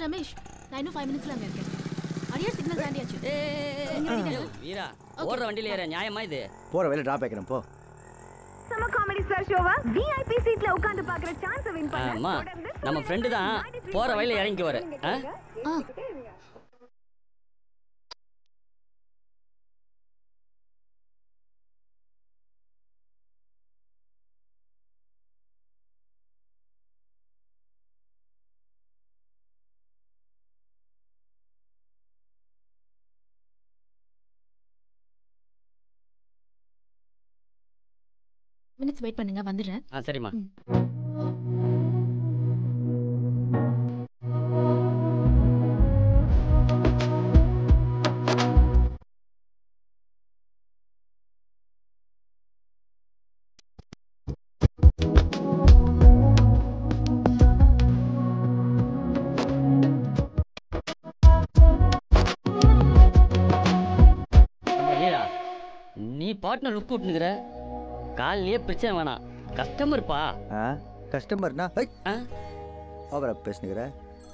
ரமேஷ், நான் இன்னும் 5 மினிட்ஸ்ல அங்க இருக்கேன். Arrear signal தாண்டியாச்சு. வீரா, ஓடுற வண்டியில ஏற நியாயமா இது? போற வழியில டிராப் ஆயிக்கிறேன் போ. சம காமெடி ஸ்டார் ஷோவா விஐபி சீட்ல உட்கார்ந்து பார்க்குற சான்ஸ் வின் பண்ண. அம்மா, நம்ம ஃப்ரெண்ட் தான் போற வழியில இறங்கி வர. மினிட்ஸ் வெயிட் பண்ணுங்க, வந்துடுறேன். சரிம்மா. நீ பார்ட்னர் லுக் விட்டுனுக்குற, காலையே பிரச்சனை வேணாம். கஸ்டமர்ப்பா. கஸ்டமர்னா அவரை பேசுனுக்கிற.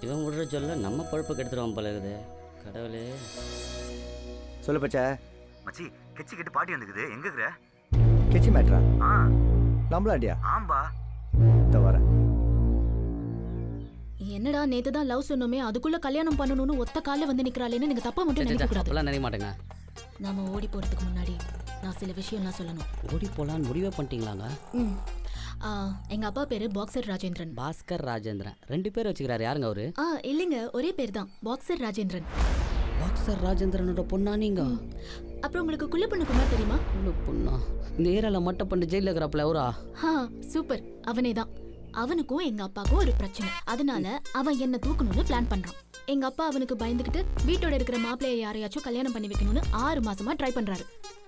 இவன் விடுற சொல்ல நம்ம பழப்பு கெடுத்துருவான் போல இருக்குது. கடவுளே. சொல்லு பச்சா. மச்சி, கெச்சி கிட்ட பாட்டி வந்துக்குது. எங்க இருக்கற? கெச்சி மேட்ரா? நம்மளாண்டியா? ஆம்பா. இந்த வரேன். என்னடா நேத்து தான் லவ் சொன்னோமே, அதுக்குள்ள கல்யாணம் பண்ணணும்னு ஒத்த கால்ல வந்து நிக்கறாளேன்னு நீங்க தப்பா மட்டும் நினைக்க கூடாது. அப்பலாம் நினைக்க மாட்டேங்க. நாம ஓடி போறதுக்கு முன்னாடி நான் சில விஷயம்லாம் சொல்லணும். ஓடி போலான்னு முடிவே பண்ணிட்டீங்களாங்க? எங்க அப்பா பேரு பாக்ஸர் ராஜேந்திரன். பாஸ்கர் ராஜேந்திரன் 2 பேர் வச்சுக்கிறாரு. யாருங்க அவரு? இல்லைங்க, ஒரே பேர் தான், பாக்ஸர் ராஜேந்திரன். பாக்ஸர் ராஜேந்திரனோட பொண்ணா நீங்க? அப்புறம் உங்களுக்கு குள்ள பொண்ணு குமார் தெரியுமா? குள்ள பொண்ணா? இந்த ஏரியால மட்ட பண்ணி ஜெயில இருக்கிறப்பல அவரா? சூப்பர், அவனே தான். அவனுக்கும் எங்க அப்பாவுக்கும் ஒரு பிரச்சனை. அதனால அவன் என்ன தூக்கணும்னு பிளான் பண்றான். எங்க அப்பா அவனுக்கு பயந்துகிட்டு வீட்டோட இருக்கிற மாப்பிள்ளைய யாரையாச்சும் கல்யாணம் பண்ணி வைக்கணும்னு 6 மாசமா ட்ரை பண்றாரு.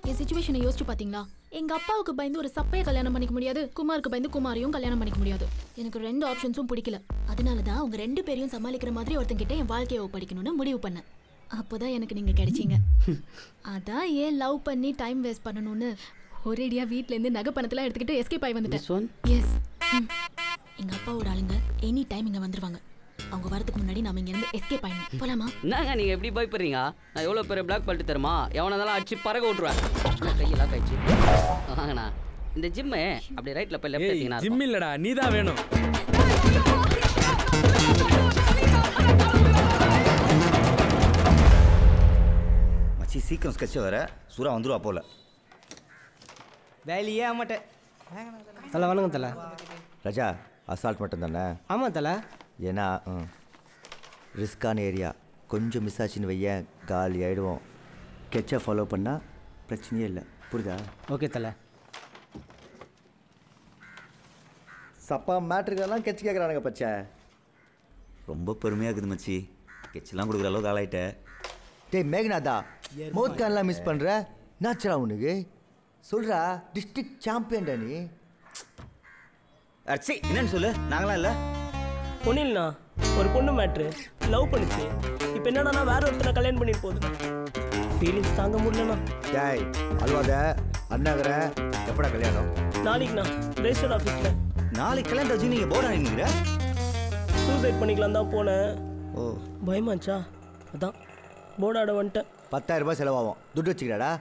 என் சிச்சுவேஷனை யோசிச்சு பாத்தீங்களா? எங்க அப்பாவுக்கு பயந்து ஒரு சப்பைய கல்யாணம் பண்ணிக்க முடியாது, குமாருக்கு பயந்து குமாரையும் கல்யாணம் பண்ணிக்க முடியாது. எனக்கு 2 ஆப்ஷன்ஸும் பிடிக்கல. அதனாலதான் அவங்க 2 பேரையும் சமாளிக்கிற மாதிரி ஒருத்தங்கிட்ட என் வாழ்க்கையை ஒப்படைக்கணும்னு முடிவு பண்ணேன். அப்போதான் எனக்கு நீங்க கிடைச்சீங்க. அதான் ஏன் லவ் பண்ணி டைம் வேஸ்ட் பண்ணணும்னு ஒரேடியா வீட்ல இருந்து நகை பணத்தெல்லாம் எடுத்துக்கிட்டு எஸ்கேப் ஆகி வந்துட்டேன். எஸ், எங்க அப்பாவோட ஆளுங்க எனி டைம் இங்க வந்துருவாங்க. அவங்க வரதுக்கு முன்னாடி நாம இங்க இருந்து எஸ்கேப் ஆயிடணும். போலாமா? என்னங்க நீங்க எப்படி பயப்படுறீங்க? நான் எவ்வளவு பெரிய பிளாக் பெல்ட் தருமா? எவனதாலும் அடிச்சு பறக்க விட்டுருவேன். கையெல்லாம் கழிச்சு வாங்கண்ணா. இந்த ஜிம்மு அப்படி ரைட்ல போய் லெஃப்ட் எடுத்தீங்கன்னா ஜிம் இல்லடா, நீதான் வேணும். மச்சி, சீக்கிரம் ஸ்கெட்ச் வர. சூரா வந்துருவா போல. வேலையே ஆமாட்டேன் தலை. வணக்கம் தலை. ரஜா, அசால்ட் மட்டும் தானே? ஆமாம் தலை. ஏன்னா ரிஸ்கான ஏரியா, கொஞ்சம் மிஸ் ஆச்சுன்னு வையன் காலி ஆகிடுவோம். கெச்சை ஃபாலோ பண்ணால் பிரச்சனையே இல்லை. புரியுதா? ஓகே தலை. சப்பா மேட்ருக்கெல்லாம் கெச்சு கேட்குறானுங்க பச்சை. ரொம்ப பெருமையாக இருக்குது மச்சி. கெச்செல்லாம் கொடுக்குற அளவுக்கு ஆளாயிட்ட. டேய் மேகநாதா, மோத்கான்லாம் மிஸ் பண்ணுற நாச்சரா உனக்கு? சொல்கிறா, டிஸ்ட்ரிக்ட் சாம்பியன்டா நீ. அச்சி, என்னன்னு சொல்லு. நாங்களாம் இல்லை. ஒன்றும் இல்லைண்ணா, ஒரு பொண்ணு மேட்ரு லவ் பண்ணிச்சு. இப்போ என்னன்னா வேற ஒருத்தனை கல்யாணம் பண்ணிட்டு போகுது. ஃபீலிங்ஸ் தாங்க முடியலண்ணா. டேய் அல்வாத அண்ணாகிற, எப்படா கல்யாணம்? நாளைக்குண்ணா, ரெஜிஸ்டர் ஆஃபீஸில். நாளைக்கு கல்யாணம் வச்சு நீங்கள் போர்டு ஆகிங்கிற? சூசைட் பண்ணிக்கலாம் தான் போனேன். பயமாச்சா, அதான் போர்டு ஆட வந்துட்டேன். 10,000 ரூபாய் செலவாகும். துட்டு வச்சுக்கிறாடா?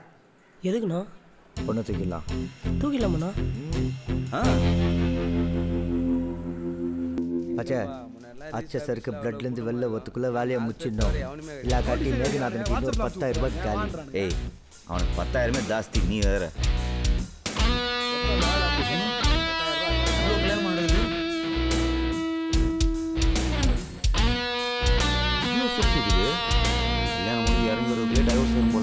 எதுக்குண்ணா? பொண்ணு தூக்கிடலாம். தூக்கிடலாமண்ணா? அச்சா, அச்சா சருக்கு பிளட்லேருந்து வெளில ஒத்துக்குள்ளே வேலையை முடிச்சிடணும். இல்லை காட்டி மேகநாதனுக்கு இன்னொரு 10,000 ரூபாய் காலி. ஏய், அவனுக்கு 10,000மே ஜாஸ்தி. நீ வேற கல்யாணம் முடிஞ்சு இறங்கி ஒரு டைவர்ஸ் வரும் போல.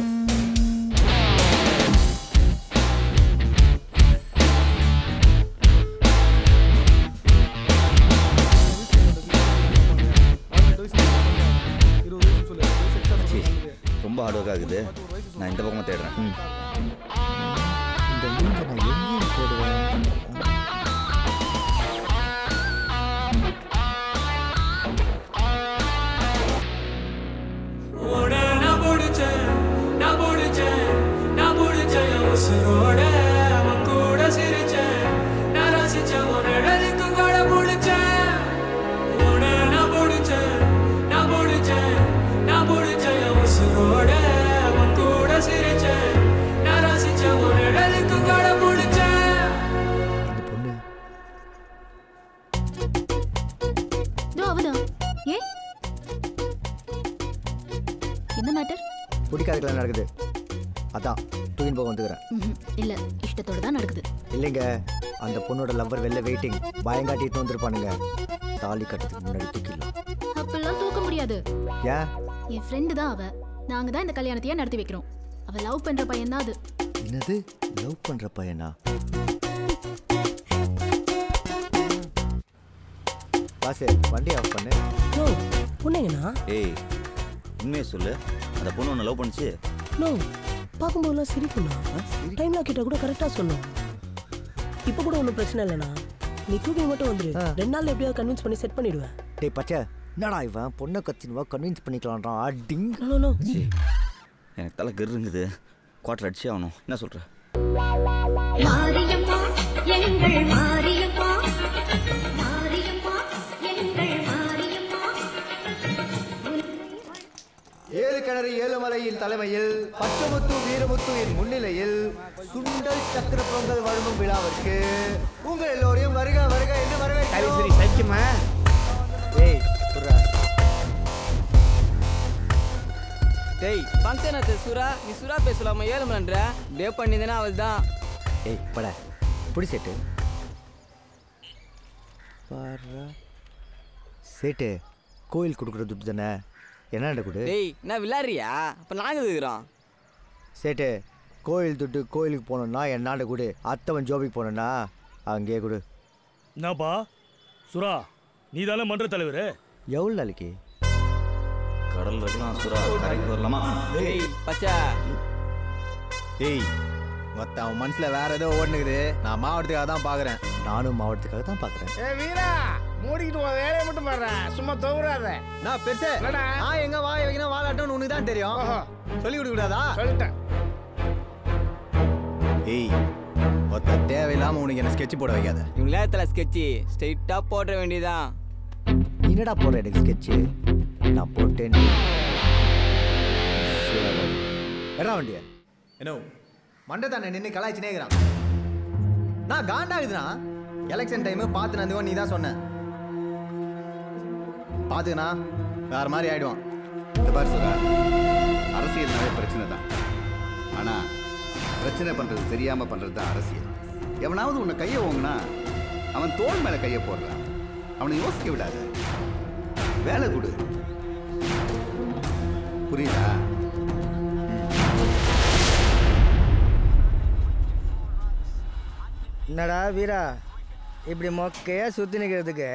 ரொம்ப ஹார்ட் ஒர்க் ஆகுது. நான் இந்த பக்கமாக தேடுறேன். இந்த மூஞ்சை நான் எங்கேயும் தேடுவேன். நான் என்ன மேட்டர்? பிடிக்காதுக்கெல்லாம் நடக்குது, அதான் தூக்கின்னு போக வந்துக்கிறேன். இல்ல, இஷ்டத்தோட தான் நடக்குது. இல்லைங்க, அந்த பொண்ணோட லவ்வர் வெளில வெயிட்டிங், பயங்காட்டிட்டு வந்துருப்பானுங்க. தாலி கட்டுறதுக்கு முன்னாடி தூக்கிடலாம். அப்பெல்லாம் தூக்க முடியாது. ஏன்? என் ஃப்ரெண்டு தான் அவ. நாங்க தான் இந்த கல்யாணத்தையே நடத்தி வைக்கிறோம். அவ லவ் பண்ற பையன் தான் அது. என்னது லவ் பண்ற பையனா? பாசே, வண்டி ஆஃப் பண்ணு. நோ, பொண்ணுங்கண்ணா. ஏய், உண்மையை சொல்லு, அந்த பொண்ணு ஒன்று லவ் பண்ணிச்சு. நோ, பார்க்கும்போதெல்லாம் சிரிப்புண்ணா. டைம்லாம் கிட்ட கூட கரெக்டாக சொன்னோம். இப்போ கூட ஒன்றும் பிரச்சனை இல்லைண்ணா. நீ தூக்கி மட்டும் வந்துடு. 2 நாள்ல எப்படியாவது கன்வின்ஸ் பண்ணி செட் பண்ணிடுவேன். டேய் பச்சை, என்னடா இவன் பொண்ணை கத்தினுவா கன்வின்ஸ் பண்ணிக்கலான்றான். அடிங். No no. எனக்கு தலை கருங்குது, குவார்டர் அடிச்சே ஆகணும். என்ன சொல்ற? மாரியம்மா எங்கள் மாரியம்மா, மாரியம்மா எங்கள் மாரியம்மா. 7 கிணறு 7 மலையின் தலைமையில் பச்சமுத்து வீரமுத்துவின் முன்னிலையில் சுண்டல் சக்கர பொங்கல் வழங்கும் விழாவிற்கு உங்கள் எல்லோரையும் வருக வருக என்று வரவேற்கிறோம். சைக்கியமா? ஏய் புர்ரா. டேய் ஃபங்க்ஷன் அது சுரா, நீ சுரா பேசலாமா? 7 மணின்ற டே பண்ணிதானே அவள் தான். ஏய் பட புடி சேட்டு பாரா. சேட்டு கோயில் கொடுக்குற துட்டு தானே, என்னடா கொடு. டேய் நான் விளையாடுறியா? அப்போ நாங்கள் இருக்கிறோம். சேட்டு கோயில் துட்டு கோயிலுக்கு போனோம்னா என்னாண்ட கொடு. அத்தவன் ஜோபிக்கு போனோன்னா அங்கேயே கொடு. என்னப்பா சுரா, நீ தானே மன்ற தலைவர்? எவ்வளோ நாளைக்கு? கடல் இருக்கலாம் சுரா, கரைக்கு வரலாமா? டேய் பச்சா. ஏய் மொத்த அவன் மனசில் வேற ஏதோ ஓடுனுக்குது. நான் மாவட்டத்துக்காக தான் பார்க்குறேன். நானும் மாவட்டத்துக்காக தான் பார்க்குறேன். ஏ வீரா, மூடிக்கிட்டு உன் வேலையை மட்டும் பாடுறேன், சும்மா தோகுறாத. நான் பெருசு நான் எங்க வாய் வைக்கணும் வாழாட்டோன்னு உனக்கு தான் தெரியும். சொல்லி கொடுக்க கூடாதா? சொல்லிட்டேன். ஏய் மொத்த தேவையில்லாம உனக்கு என்ன ஸ்கெட்ச் போட வைக்காத. இவங்க நேரத்தில் ஸ்கெட்சு ஸ்ட்ரெயிட்டாக போட வேண்டியதான். என்னடா போடுற எனக்கு ஸ்கெட்சு? நான் போட்டேன். என்ன வண்டிய என்ன மண்டை நின்று கலாய்ச்சினே இருக்கிறான். நான் காண்டாகுதுண்ணா. எலெக்ஷன் டைமு பார்த்து நந்துவோ நீ தான் சொன்ன. பார்த்துக்கண்ணா வேற மாதிரி ஆயிடுவான். இந்த பாரு சுரா, அரசியல்னாவே பிரச்சனை தான். ஆனால் பிரச்சனை பண்ணுறது தெரியாமல் பண்ணுறது தான் அரசியல். எவனாவது உன்னை கையை ஓங்கினா அவன் தோல் மேலே கையை போடுறான். அவனை யோசிக்க விடாத, வேலை கொடு. புரியுதா? என்னடா வீரா, இப்படி மொக்கையா சுற்றி நிற்கிறதுக்கு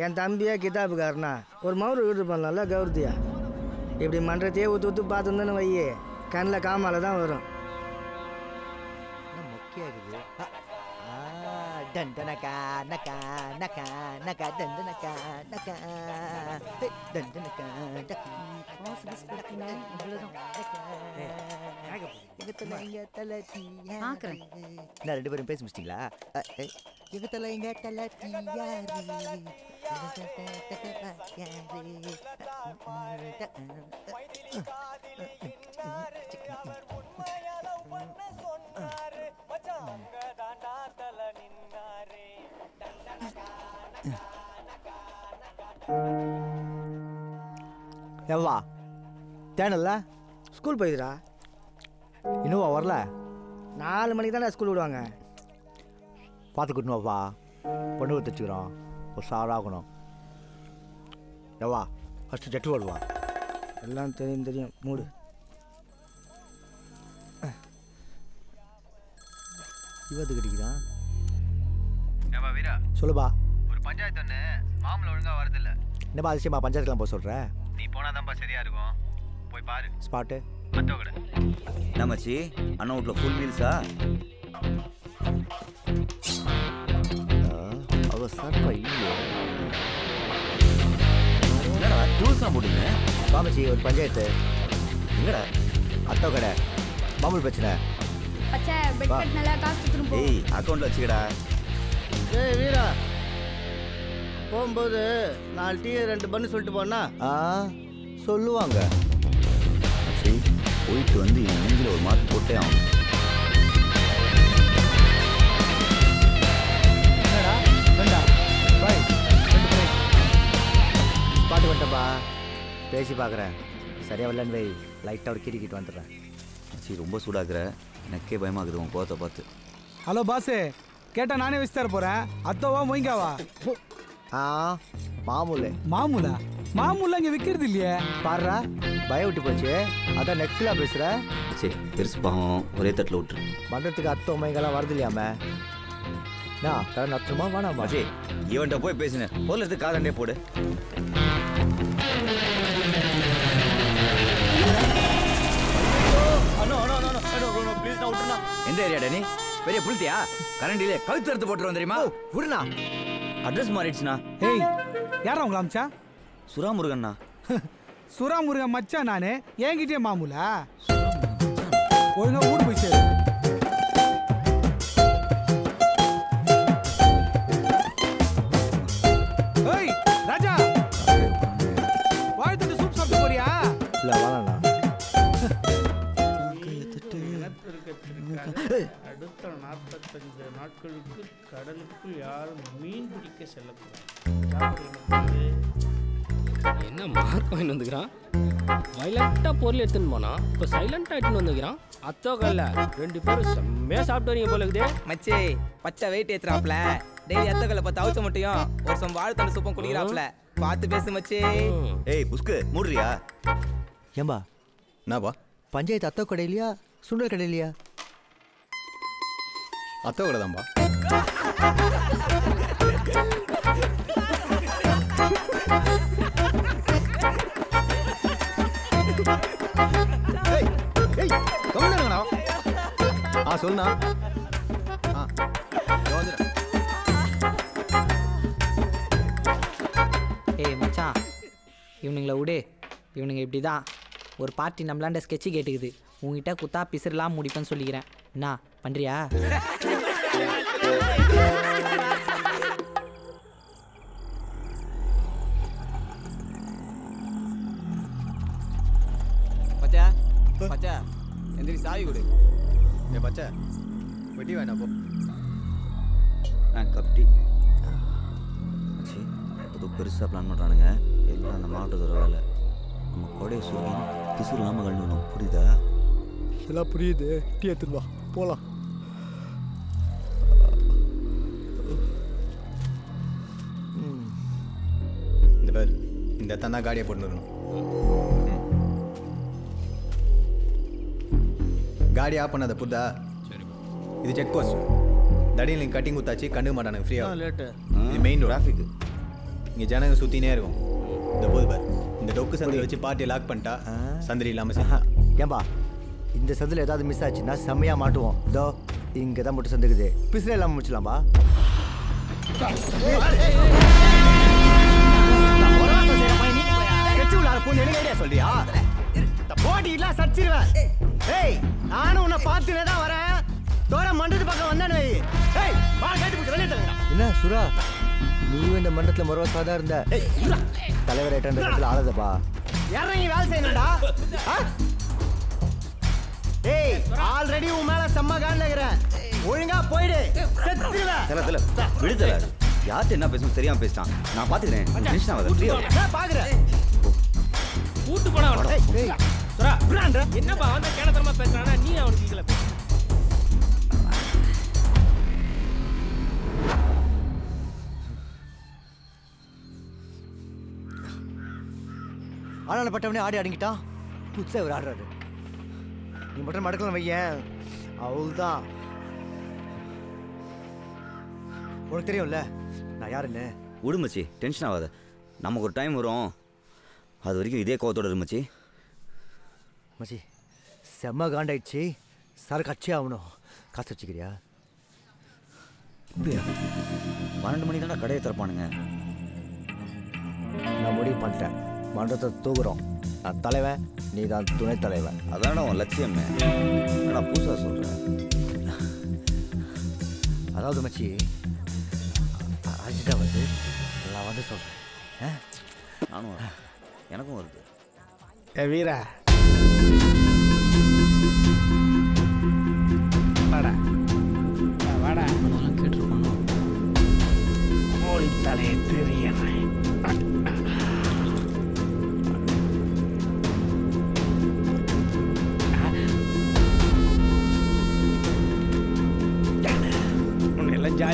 என் தம்பியா கிதாபுக்காரனா ஒரு மவுரு வீட்டு பண்ணலாம்ல கௌரத்தியா? இப்படி மன்றத்தையே ஊற்று ஊற்று பார்த்துருந்தேன்னு வையே, கண்ணில் காமால தான் வரும். டண்டனக்கா நக்கா நக்கா நக்கா டண்டனக்கா நக்கா டண்டனக்கா டக்கா. நான் 2 பேரும் பேசி முடிச்சிட்டீங்களா? எங்க தலை எங்க தலை எவ்வா தேனல்ல ஸ்கூல் போயிடுறா. இன்னும் வரல? 4 மணிக்கு தானே ஸ்கூல் விடுவாங்க. பார்த்து கூட்டணும்ப்பா, பொண்ணு வச்சுக்கிறோம், ஒரு சாராகணும். எவ்வா ஃபஸ்ட்டு ஜட்டு வருவா. எல்லாம் தெரியும் தெரியும், மூடு. இவத்து கிடைக்குதான். ஏப்பா வீரா, சொல்லுப்பா. ஒரு பஞ்சாயத்து ஒன்று மாமலை ஒழுங்காக வரதில்ல. என்னப்பா அதிசயமா பஞ்சாயத்துலாம் போக சொல்கிற? நீ போனால் தான்ப்பா சரியா இருக்கும், போய் பாரு. ஸ்பாட்டு அத்தோ கடை என்ன மச்சி, அண்ணன் வீட்டில் ஃபுல் மீல்ஸா? அவ சார்பா இல்லையே. என்னடா டூல்ஸ்லாம் போட்டுங்க? பாமச்சி ஒரு பஞ்சாயத்து. எங்கடா? அத்தோ கடை, மாமூல் பிரச்சனை. பச்சை பெட் கட் நல்லா காசு திரும்ப. ஏய் அக்கௌண்ட்டில் வச்சுக்கடா. ஏய் வீரா, போகும்போது 4 டீ 2 பண்ணு சொல்லிட்டு போனா சொல்லுவாங்க. மச்சி போயிட்டு வந்து என் நெஞ்சில் ஒரு மார்க் போட்டே ஆகும். என்னடா வேண்டா பாய், 2 பாட்டு வந்துட்டப்பா, பேசி பார்க்குறேன். சரியா வரலன்னு வை, லைட்டாக ஒரு கிரிக்கிட்டு வந்துடுறேன். மச்சி ரொம்ப சூடாக்குற, எனக்கே பயமாகுது உன் கோவத்தை பார்த்து. ஹலோ பாஸு, கேட்டால் நானே வச்சு தர போகிறேன். அத்தோவா மொய்ங்காவா? மாமூலு. மாமூலா? மாமூலா இங்கே விற்கிறது இல்லையே. பாடுறா, பயம் விட்டு போச்சு. அதான் நெக்கில் பேசுகிற. சரி பெருசு பாவம், ஒரே தட்டில் விட்டுரு. மண்டத்துக்கு அத்தோ மைங்கெல்லாம் வரது இல்லையாம? நான் கடை நத்துமா வேணாமா? சரி இவன்கிட்ட போய் பேசுனேன், பொருள் எடுத்து காதண்டே போடு. எந்த ஏரியாடா நீ? பெரிய புளித்தியா? கரண்டிலே கழுத்து எடுத்து போட்டு வந்துருமா? விடுண்ணா, அட்ரஸ் மாறிடுச்சுண்ணா. ஏய், யாரா உங்களை அமிச்சா? சுராமுருகண்ணா. சுராமுருகன் மச்சான் நானு, என்கிட்டயே மாமூலா? ஒழுங்கா ஊடு போய் சேரு. ஏய் ராஜா, வாழ்த்துட்டு சூப் சாப்பிட்டு போறியா? இல்லை வேணாண்ணா. அடுத்த 45 நாட்களுக்கு கடலுக்குள் யாரும் மீன் பிடிக்க செல்லக்கூடாது. என்ன மார்க் வாங்கிட்டு வந்துக்கிறான்? வயலட்டாக பொருள் எடுத்துன்னு போனா இப்போ சைலண்டாக எடுத்துன்னு வந்துக்கிறான். அத்தோக்கல்ல 2 பேரும் செம்மையாக சாப்பிட்டு வரீங்க போல இருக்குதே. மச்சி பச்சை வெயிட் ஏற்றுறாப்ல, டெய்லி அத்தோக்கல்ல 10 அவுச்ச மட்டும் ஒரு சம் வாழ்த்தண்டு சூப்பம் குடிக்கிறாப்ல. பார்த்து பேசு மச்சி. ஏய் புஸ்கு மூடுறியா? ஏம்பா என்னப்பா? பஞ்சாயத்து அத்தோ கடை இல்லையா, சுண்டல் கடை இல்லையா? அத்தோ கடை தான்பா. சொல்லுண்ணா. ஏய் மச்சான், இவனுங்களை விடு. இவனுங்க இப்படி தான். ஒரு பார்ட்டி நம்மளாண்ட ஸ்கெட்சு கேட்டுக்குது. உங்ககிட்ட குத்தா பிசர்லாம் முடிப்பேன்னு சொல்லிக்கிறேன். என்ன பண்ணுறியா? பச்சா பச்சா எந்திரி சாவி கொடு. ஏ பச்சா வெட்டி வேணா போ. கப்டி மச்சி ஏதோ பெருசாக பிளான் பண்ணுறானுங்க. எல்லாம் அந்த மாவட்டத்தோட வேலை. நம்ம கொடையை சொல்லி பிசு இல்லாமல் கழுவணும், புரியுதா? எல்லாம் புரியுது. டீ எடுத்துட்டு வா, போகலாம். இந்த பேர் இந்த தந்தா காடியை போட்டு வரணும். காடி ஆஃப் பண்ணாத புரிதா? இது செக் போஸ்ட். தடியில் நீங்கள் கட்டிங் குத்தாச்சு கண்டுக்க மாட்டானுங்க ஃப்ரீயாக. லேட்டு இது மெயின் டிராஃபிக். இங்கே ஜனங்க சுற்றினே இருக்கும். இந்த போது பார், இந்த டொக்கு சந்தை வச்சு பார்ட்டியை லாக் பண்ணிட்டா சந்திரி இல்லாமல் செய்யலாம். ஏம்பா இந்த சந்தில் ஏதாவது மிஸ் ஆச்சுன்னா செம்மையாக மாட்டுவோம். இதோ இங்கே தான் மட்டும் சந்துக்குது, பிசினே இல்லாமல் முடிச்சலாம்பா. சொல்றியா? போட்டிலாம் சச்சிருவேன். ஏய் நானும் உன்னை பார்த்துனே தான் வரேன். தோற மண்டத்து பக்கம் வந்தானு. என்ன சுரா, நீயும் இந்த மண்டத்துல மொரவசாதான் இருந்த. தலைவர் ஏற்ற ஆளதப்பா. இறங்கி வேலை செய்யணும்டா. ஏய் ஆல்ரெடி உன் மேல செம்ம காண்டகிறேன். ஒழுங்கா போயிடு, செத்துருவேன். தல விடுதல. யார்கிட்ட என்ன பேசணும் தெரியாம பேசிட்டான். நான் பாத்துக்கிறேன். டென்ஷன் ஆகாத, ஃப்ரீயா நான் பாக்குறேன். கூட்டு போனா என்னப்பா வந்து கேளத்தனமா பேசுறானா? நீ அவனுக்கு கீழே பேச. ஆனால பட்டவனே ஆடி அடங்கிட்டான். புதுசா இவர் ஆடுறாரு. நீ மட்டும் மடக்கலாம் வையன், அவள்தான். உனக்கு தெரியும்ல நான் யாருன்னு. விடுமச்சி, டென்ஷன் ஆகாத. நமக்கு ஒரு டைம் வரும், அது வரைக்கும் இதே கோவத்தோட இருந்துச்சு. மச்சி செம்ம காண்டாயிடுச்சு. சார் கட்சி ஆகணும். காசு வச்சுக்கிறியா? 12 மணி தானே கடையை திறப்பானுங்க. நான் முடிவு பண்ணிட்டேன். மண்டத்தை தூக்குறோம். நான் தலைவன், நீ தான் துணை தலைவன். அதான உன் லட்சியமே. நான் புதுசாக சொல்கிறேன். அதாவது மச்சி அர்ஜென்ட்டாக வருது, நான் வந்து சொல்கிறேன். நானும் வரேன், எனக்கும் வருது. ஏ வீரா, வாடா வாடா. கேட்டுருப்பானோ? கோழி தலையை தெரியுறேன்.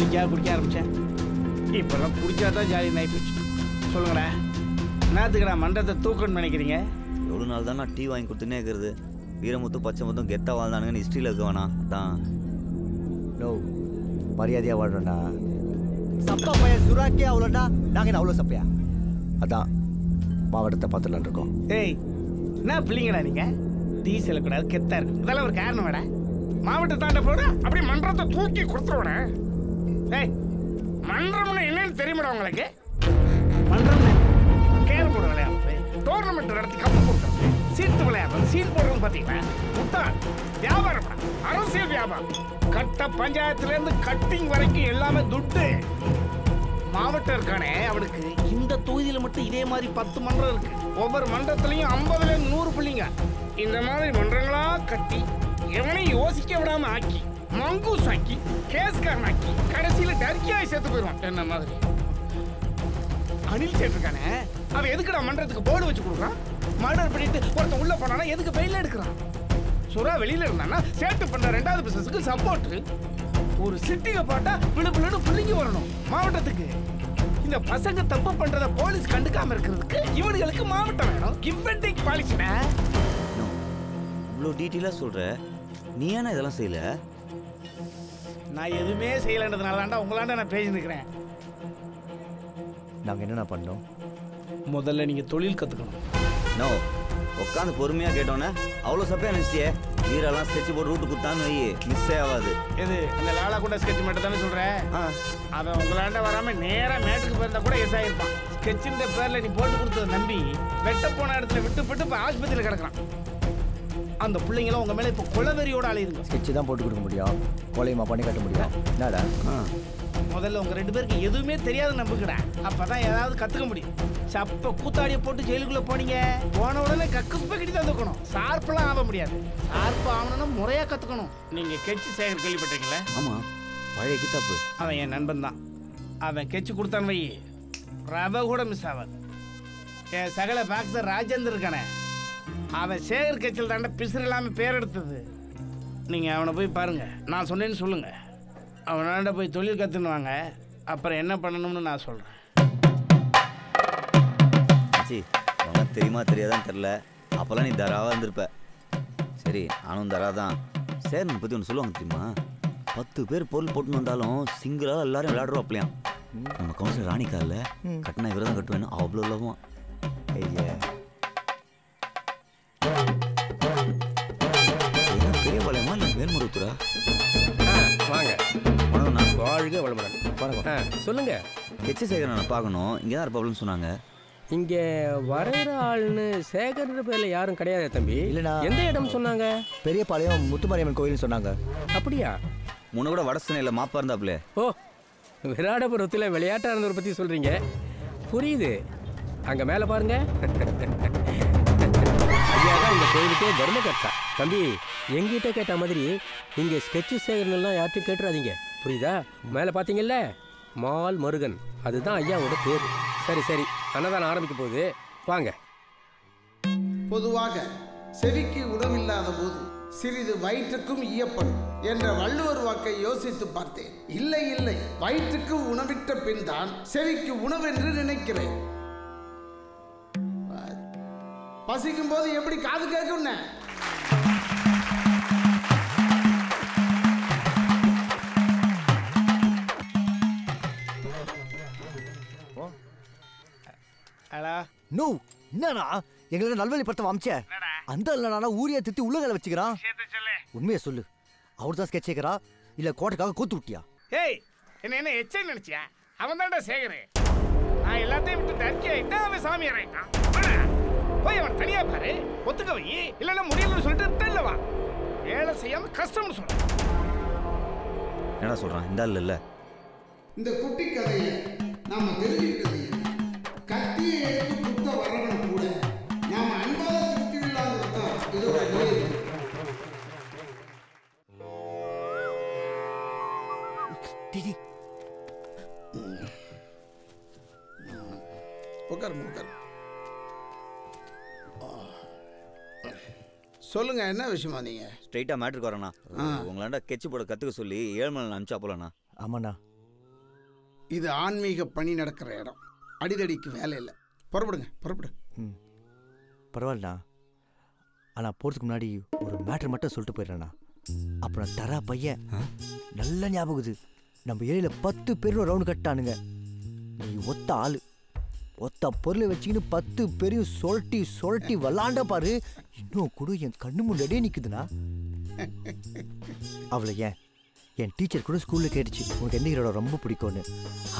குடிக்க ஆரம்பித்தேன். இப்போல்லாம் குடிச்சா தான் ஜாலி ஆகிப்போச்சு. சொல்லுங்கடா, என்னத்துக்குடா மன்றத்தை தூக்கணும்னு நினைக்கிறீங்க? எவ்வளோ நாள் தான் நான் டீ வாங்கி கொடுத்துனே இருக்கிறது. வீரமுத்து பச்சை முத்தும் கெத்தாக வாழ்ந்தானுங்கன்னு ஹிஸ்ட்ரியில் இருக்க வேணாம். அதான் நோ, மரியாதையாக வாழ்றோம்டா. சப்பா பையன் சுறாக்கே அவ்வளோடா, நாங்கள் என்ன அவ்வளோ சப்பையா? அதான் மாவட்டத்தை பார்த்துலான் இருக்கோம். ஏய், என்ன பிள்ளைங்கடா நீங்கள்? டீ செல்லக்கூடாது, கெத்தா இருக்கு. இதெல்லாம் ஒரு காரணம் வேடா. மாவட்டத்தை தாண்ட போட அப்படியே மன்றத்தை தூக்கி கொடுத்துருவோட. ஏய், மன்றம்னு என்னன்னு தெரியுமாடா உங்களுக்கு? மன்றம் கேரம் போர்டு விளையாடுறது, டோர்னமெண்ட் நடத்தி கப்பு கொடுக்குறது, சீட்டு விளையாடுறது, சீட் போடுறது பார்த்தீங்களா? முட்டாள் வியாபாரம், அரசியல் வியாபாரம். கட்ட பஞ்சாயத்துலேருந்து கட்டிங் வரைக்கும் எல்லாமே துட்டு. மாவட்டம் இருக்கானே, அவனுக்கு இந்த தொகுதியில் மட்டும் இதே மாதிரி 10 மன்றம் இருக்கு. ஒவ்வொரு மன்றத்திலையும் 50லேருந்து 100 பிள்ளைங்க. இந்த மாதிரி மன்றங்களா கட்டி எவனையும் யோசிக்க விடாம ஆக்கி, மங்கூஸ் ஆக்கி, கேஸ்காரன் ஆக்கி, கடைசியில் டர்க்கியாய் சேர்த்து போயிடுவான். என்ன மாதிரி அனில் சேட் இருக்கானே, அவன் எதுக்குடா மன்றத்துக்கு போர்டு வச்சு கொடுக்குறான்? மர்டர் பண்ணிட்டு ஒருத்தன் உள்ள போனானா எதுக்கு பெயில எடுக்கிறான்? சுறா வெளியில இருந்தானா சேட்டு பண்ற 2வது பிசினஸ்க்கு சப்போர்ட். ஒரு சிட்டிங்க பாட்டா விழுப்புலன்னு பிள்ளைங்க வரணும் மாவட்டத்துக்கு. இந்த பசங்க தப்பு பண்றத போலீஸ் கண்டுக்காம இருக்கிறதுக்கு இவனுங்களுக்கு மாவட்டம் வேணும். கிவ் அண்ட் டேக் பாலிசினா. இவ்வளோ டீட்டெயிலாக சொல்கிற, நீ ஏன்னா இதெல்லாம் செய்யல? நான் எதுவுமே செய்யலன்றதுனால தான்டா உங்களாண்ட நான் பேசி நிற்கிறேன். நாங்கள் என்னென்ன பண்ணோம்? முதல்ல நீங்க தொழில் கத்துக்கணும். நோ, உட்காந்து பொறுமையாக கேட்டோன்னே அவ்வளோ சப்பையாக நினச்சிட்டியே. வீரெல்லாம் ஸ்கெட்ச் போட்டு ரூட்டு கொடுத்தான்னு வை, மிஸ்ஸே ஆகாது. எது அந்த லாலா கூட ஸ்கெட்ச் மட்டும் தானே சொல்கிறேன்? அவன் உங்களாண்ட வராமல் நேராக மேட்டுக்கு போயிருந்தா கூட எஸ் ஆகிருப்பான். ஸ்கெட்சுன்ற பேரில் நீ போட்டு கொடுத்ததை நம்பி வெட்ட போன இடத்துல விட்டு இப்போ ஆஸ்பத்திரியில் கிடக்குறான். அந்த பிள்ளைங்களும் உங்கள் மேலே இப்போ கொலவெறியோட அலையுதுங்க. ஸ்கெட்சு தான் போட்டு கொடுக்க முடியும், கொலையுமா பண்ணி கட்ட முடியும். என்னடா முதல்ல உங்கள் 2 பேருக்கு எதுவுமே தெரியாது நம்புங்கடா. அப்போ தான் ஏதாவது கற்றுக்க முடியும். சப்ப கூத்தாடியை போட்டு ஜெயிலுக்குள்ளே போனீங்க, போன உடனே கக்குப்பை கிட்டி தான் தூக்கணும். ஷார்ப்பெல்லாம் ஆக முடியாது. ஷார்ப்பு ஆகணும்னா முறையாக கற்றுக்கணும். நீங்கள் கெச்சு சேகர் கேள்விப்பட்டீங்களே? ஆமாம், பழைய கித்தாப்பு. அவன் என் நண்பன் தான். அவன் கெச்சு கொடுத்தான் வை, ரவை கூட மிஸ் ஆகாது. என் சகல பாக்ஸர் ராஜேந்தர் இருக்கானே, அவன் சேகர் கட்சியில் தாண்ட பிசுறு இல்லாமல் பேர் எடுத்தது. நீங்கள் அவனை போய் பாருங்கள், நான் சொன்னேன்னு சொல்லுங்கள். அவனாண்ட போய் தொழில் கற்றுன்னு வாங்க, அப்புறம் என்ன பண்ணணும்னு நான் சொல்கிறேன். சி, உனக்கு தெரியுமா தெரியாதான்னு தெரில. அப்போல்லாம் நீ தராவாக இருந்திருப்ப. சரி, நானும் தரா தான். சேர்னு பற்றி ஒன்று சொல்லுவாங்க தெரியுமா? 10 பேர் பொருள் போட்டுன்னு வந்தாலும் சிங்கிளாக எல்லாரும் விளையாடுறோம். அப்படியாம் நம்ம கவுன்சிலர் ராணிக்கா இல்லை, கட்டினா இவரை தான் கட்டுவேன்னு அவ்வளோ இல்லவும். ஐயா, பெரிய பாளையமா இல்லை மேல்மருவத்தூரா? வாங்க. வணக்கம்ண்ணா. வாழ்க வளமுடன். வணக்கம். சொல்லுங்க. கெச்சு சேகர் நான் பார்க்கணும், இங்கே தான் இருப்பாப்லன்னு சொன்னாங்க. இங்கே வரைகிற ஆள்னு சேகர்ன்ற பேரில் யாரும் கிடையாது தம்பி. இல்லைண்ணா. எந்த இடம் சொன்னாங்க? பெரிய பாளையம் முத்துமாரியம்மன் கோயில்னு சொன்னாங்க. அப்படியா? முன்ன கூட வட சென்னையில் மாப்பா இருந்தாப்லே. ஓ, விராடபுரத்தில் விளையாட்டாக இருந்தவரை பற்றி சொல்கிறீங்க. புரியுது. அங்கே மேலே பாருங்க. ஐயா தான் இந்த கோயிலுக்கே தர்மகர்த்தா. தம்பி, எங்கிட்ட கேட்ட மாதிரி இங்கே ஸ்கெட்சு சேகர்லாம் யார்ட்டும் கேட்டுறாதீங்க, புரியுதா? மேலே பார்த்தீங்கல்ல, மால் முருகன், அதுதான் ஐயாவோட பேர். சரி சரி, அன்னதானம் ஆரம்பிக்க போகுது, வாங்க. பொதுவாக செவிக்கு உணவில்லாத போது சிறிது வயிற்றுக்கும் ஈயப்படும் என்ற வள்ளுவர் வாக்கை யோசித்து பார்த்தேன். இல்லை இல்லை, வயிற்றுக்கு உணவிட்ட பின் தான் செவிக்கு உணவென்று நினைக்கிறேன். பசிக்கும் போது எப்படி காது கேட்கும்? நோ, என்னண்ணா எங்களை நல்வழிப்படுத்த வாமிச்ச அந்த இல்லைனா ஊரியா திட்டி உள்ளகளை வச்சுக்கிறான். உண்மையை சொல்லு, அவர் தான் ஸ்கெட்ச் கேட்கறா இல்லை கோட்டைக்காக கூத்து விட்டியா? ஏய், என்ன எச்சை நினைச்சியா? அவன் தான்டா சேகரு. நான் எல்லாத்தையும் விட்டு டர்க்கி ஆகிட்டா அவன் சாமியார் ஆகிட்டான். போய் அவன் தனியா பாரு, ஒத்துக்க வை, இல்லைன்னா முடியலன்னு சொல்லிட்டு தெரியல வா. வேலை செய்யாம கஷ்டம்னு சொல்ற. என்ன சொல்றான் இந்த ஆள்? இல்லை, இந்த குட்டி கதையை நாம தெரிஞ்சுக்கிட்டது கத்தியை எடுத்து குத்த வரவன கூட நாம அன்பாக திருப்தி இல்லாததான் இதோட நிலை. உட்காருங்க உட்காருங்க. சொல்லுங்க, என்ன விஷயமா நீங்க? ஸ்ட்ரைட்டாக மேட்ருக்கு வரேண்ணா. உங்களாண்டா கெச்சு போட கற்றுக்க சொல்லி 7 மணி அனுப்பிச்சா போலண்ணா. ஆமாண்ணா, இது ஆன்மீக பணி நடக்கிற இடம். அடிதடிக்கு வேலை இல்லை. புறப்படுங்க, புறப்படு. பரவாயில்லண்ணா. ஆனால் போகிறதுக்கு முன்னாடி ஒரு மேட்ரு மட்டும் சொல்லிட்டு போயிடுறேண்ணா. அப்புறம் தரா பையன் நல்ல ஞாபகம் இது. நம்ம ஏரியில் 10 பேரும் ரவுண்டு கட்டானுங்க. நீ ஒத்த ஆள், ஒத்த பொருளை வச்சுக்கின்னு 10 பேரையும் சொல்ட்டி விளாண்ட பாரு. இன்னும் கூட என் கண்ணு முன்னாடியே நிற்குதுண்ணா. அவளை என் டீச்சர் கூட ஸ்கூலில் கேட்டுச்சு உனக்கு எந்த ஹீரோட ரொம்ப பிடிக்கும்னு.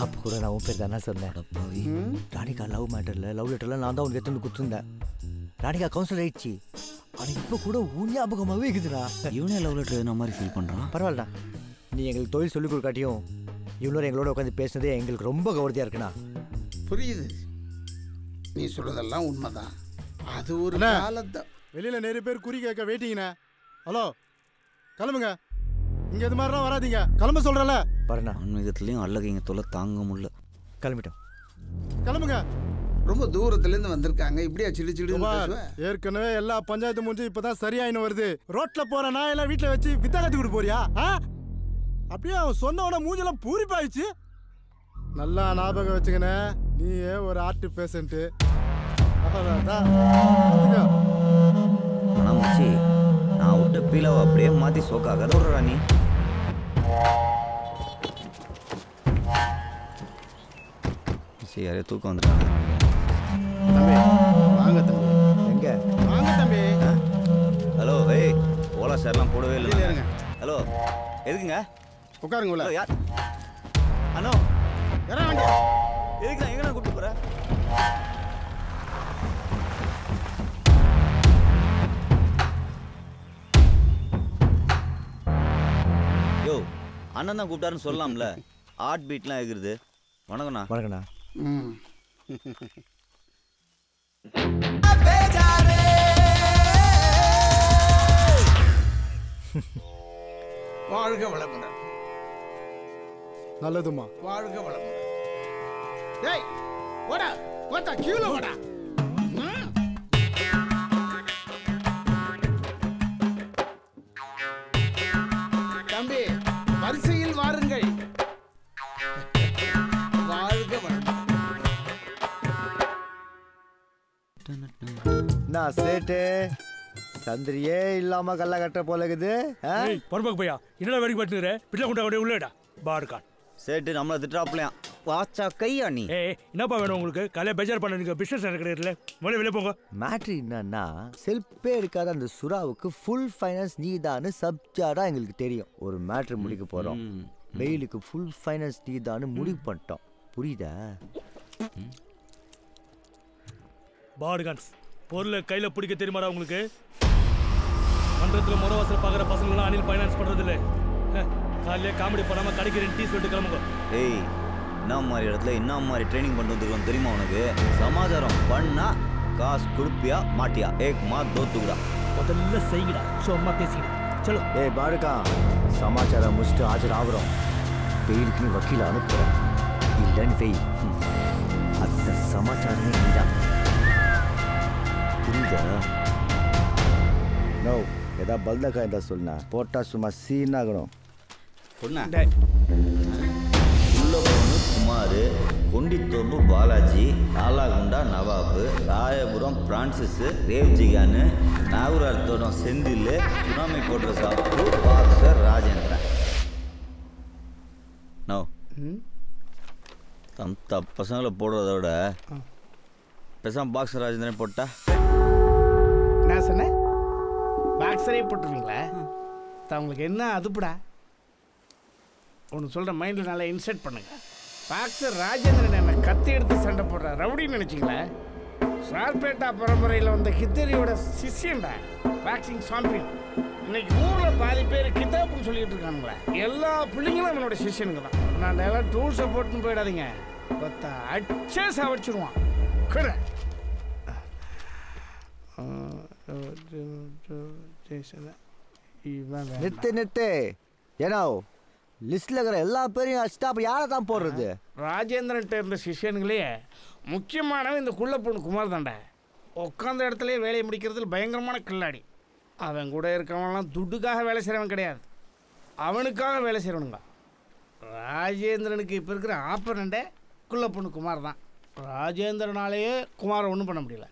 அப்போ கூட நான் உன் பேர் தானே சொன்னேன். ராணிகா லவ் மேட்டரில் லவ் லெட்டரில் நான் தான் உனக்கு எடுத்து கொடுத்துருந்தேன். ராணிகா கவுன்சிலர் ஆயிடுச்சு. ஆனால் இப்போ கூட உன் ஞாபகமாகவே இருக்குதுண்ணா. இவனே லவ் லெட்டர் என்ன மாதிரி ஃபீல் பண்ணுறான். பரவாயில்லண்ணா, நீ எங்களுக்கு தொழில் சொல்லிக் கொடுக்காட்டியும் இவ்வளோ எங்களோட உட்காந்து பேசுனதே எங்களுக்கு ரொம்ப கவர்த்தியாக இருக்குண்ணா. புரியுது, நீ சொல்றதெல்லாம் உண்மைதான். அது ஒரு காலத்தை வெளியில் நிறைய பேர் குறி கேட்க வெயிட்டிங்கண்ணா. ஹலோ, கிளம்புங்க. இங்கே இது மாதிரிலாம் வராதிங்க. கிளம்ப சொல்கிறல. பாருண்ணா, ஆன்மீகத்துலேயும் அல்லகைங்க தொல்லை தாங்க முடியல. கிளம்பிட்டோம், கிளம்புங்க. ரொம்ப தூரத்துலேருந்து வந்திருக்காங்க. இப்படியா சிடு சிடு? ஏற்கனவே எல்லா பஞ்சாயத்து முடிஞ்சு இப்போ தான் சரியாயின்னு வருது. ரோட்டில் போகிற நான் எல்லாம் வீட்டில் வச்சு வித்தா கற்றுக் கொடுத்து போறியா? அப்படியே அவன் சொன்னவன மூஞ்செல்லாம் பூரிப்பாயிடுச்சு. நல்லா ஞாபகம் வச்சுக்கண்ணே, நீயே ஒரு ஆர்ட் பேஷண்ட்டு. ஆனால் மச்சி, நான் விட்ட பீலாவை அப்படியே மாற்றி சோக்காக விடுறா நீ. சரி, யாரையோ தூக்கம் வந்துட்டாங்க. தம்பி வாங்க தம்பி. எங்க வாங்க தம்பி. ஹலோ, ஏய் ஓலா சார்லாம் போடவே இல்லை. ஹலோ, எதுக்குங்க? உட்காருங்க உள்ள. யார்? அண்ணோ எதுக்கு நான் எங்கே கூப்பிட்டு போகிறேன்? யோ, அண்ணன் தான் கூப்பிட்டாருன்னு சொல்லலாம்ல. ஹார்ட் பீட்லாம் எகுறது. வணக்கண்ணா. வணக்கண்ணா. வாழ்க வளமுடன். நல்லதுமா. வாழ்க வளமுடன். டேய் வாடா, வாடா கியூல வாடா. தம்பி வரிசையில் வாருங்கள். வாழ்க வளமுடன். நான் சேட்டு சந்திரியே இல்லாம கல்ல கட்ட போல இருக்குது. பொறுப்பாக்கு பையா, என்னடா வேடிக்கை பார்த்துக்கிற? பிள்ளை கொண்டா உள்ளேடா பாருக்கான். சேட்டு நம்மளை திட்டாப்லையா? வாச்சா கையா நீ? என்னப்பா வேணும் உங்களுக்கு? காலையில் பெஜார் பண்ண பிசினஸ் நடக்கிறதுல முதல்ல வெளியே போங்க. மேட்ரு என்னன்னா, செல்ஃபே எடுக்காத அந்த சுறாவுக்கு ஃபுல் ஃபைனான்ஸ் நீதான்னு சப்ஜாரா எங்களுக்கு தெரியும். ஒரு மேட்ரு முடிக்க போறோம். வெயிலுக்கு ஃபுல் ஃபைனான்ஸ் நீதான்னு முடிவு பண்ணிட்டோம். புரியுதா? பாடுகான்ஸ் பொருளை கையில் பிடிக்க தெரியுமாடா உங்களுக்கு? மன்றத்தில் முறவாசல் பார்க்குற பசங்களாம் அணில் ஃபைனான்ஸ் பண்ணுறது இல்லை. காலையிலே காமெடி பண்ணாமல் கடைக்கு 2 டீ சொல்லிட்டு கிளம்புங்க. ஏய், என்ன மாதிரி இடத்துல என்ன மாதிரி ட்ரைனிங் பண்ணிட்டு வந்துருக்கோம் தெரியுமா உனக்கு? சமாச்சாரம் பண்ணா காசு கொடுப்பியா மாட்டியா? ஏக் மாத் தோ துகுடா. முதல்ல செய்கிடா, சும்மா பேசிக்கிடா. சலோ. ஏய் பாடுக்கா, சமாச்சாரம் முடிச்சுட்டு ஆஜர் ஆகுறோம். வெயிலுக்கு நீ வக்கீல் அனுப்புகிறேன். இல்லைன்னு வெயில் அந்த சமாச்சாரமே நீதான். புரியுதா? நோ, ஏதாவது பல்தக்கா இருந்தால் சொல்லுண்ணா. போட்டால் சும்மா சீனாகணும். குமார், கொண்டித்தோம்பு பாலாஜி, நாலாகுண்டா நவாபு, ராயபுரம் பிரான்சிஸ், ரேவ்ஜிகானு, நாகூரார்த்தோடம் செந்தில், சுனாமி கோட்ர சாப்பு, பாக்ஸர் ராஜேந்திரன். நோ, தந்த பசங்களை போடுறத விட பேசாம பாக்ஸர் ராஜேந்திரன் போட்டா என்ன சொன்னேன்? பாக்ஸரே போட்டுருவீங்களா? உங்களுக்கு என்ன அதுப்படா? ஒன்று சொல்கிற மைண்டில் நல்லா இன்செர்ட் பண்ணுங்க. பாக்ஸர் ராஜேந்திரன் என்ன கத்தி எடுத்து சண்டை போடுற ரவுடின்னு நினச்சிங்களா? சார்பேட்டா பரம்பரையில் வந்த கித்தரியோட சிஷியன்டா, பாக்ஸிங் சாம்பியன். இன்னைக்கு ஊரில் பாதி பேர் கிதாப்புன்னு சொல்லிட்டு இருக்கானுங்களே. எல்லா பிள்ளைங்களும் அவனோட சிஷியனுங்க தான். நான் எல்லாம் டூல்ஸை போட்டுன்னு போயிடாதீங்க. பத்தா அச்சே சாவடிச்சிருவான். கூட நிறுத்து. ஏன்னா லிஸ்ட்ல இருக்கிற எல்லா பேரையும் அடிச்சுட்டா அப்போ யாரை தான் போடுறது? ராஜேந்திரன்ட்ட இருந்த சிஷியனுங்களே முக்கியமானவன் இந்த குள்ள பொண்ணு குமார் தாண்டா. உட்காந்த இடத்துலயே வேலையை முடிக்கிறதுல பயங்கரமான கில்லாடி. அவன் கூட இருக்கவன்லாம் துட்டுக்காக வேலை செய்கிறவன் கிடையாது, அவனுக்காக வேலை செய்கிறவனுங்க. ராஜேந்திரனுக்கு இப்போ இருக்கிற ஆப்பனண்டே குள்ள பொண்ணு குமார் தான். ராஜேந்திரனாலேயே குமாரை ஒன்றும் பண்ண முடியல.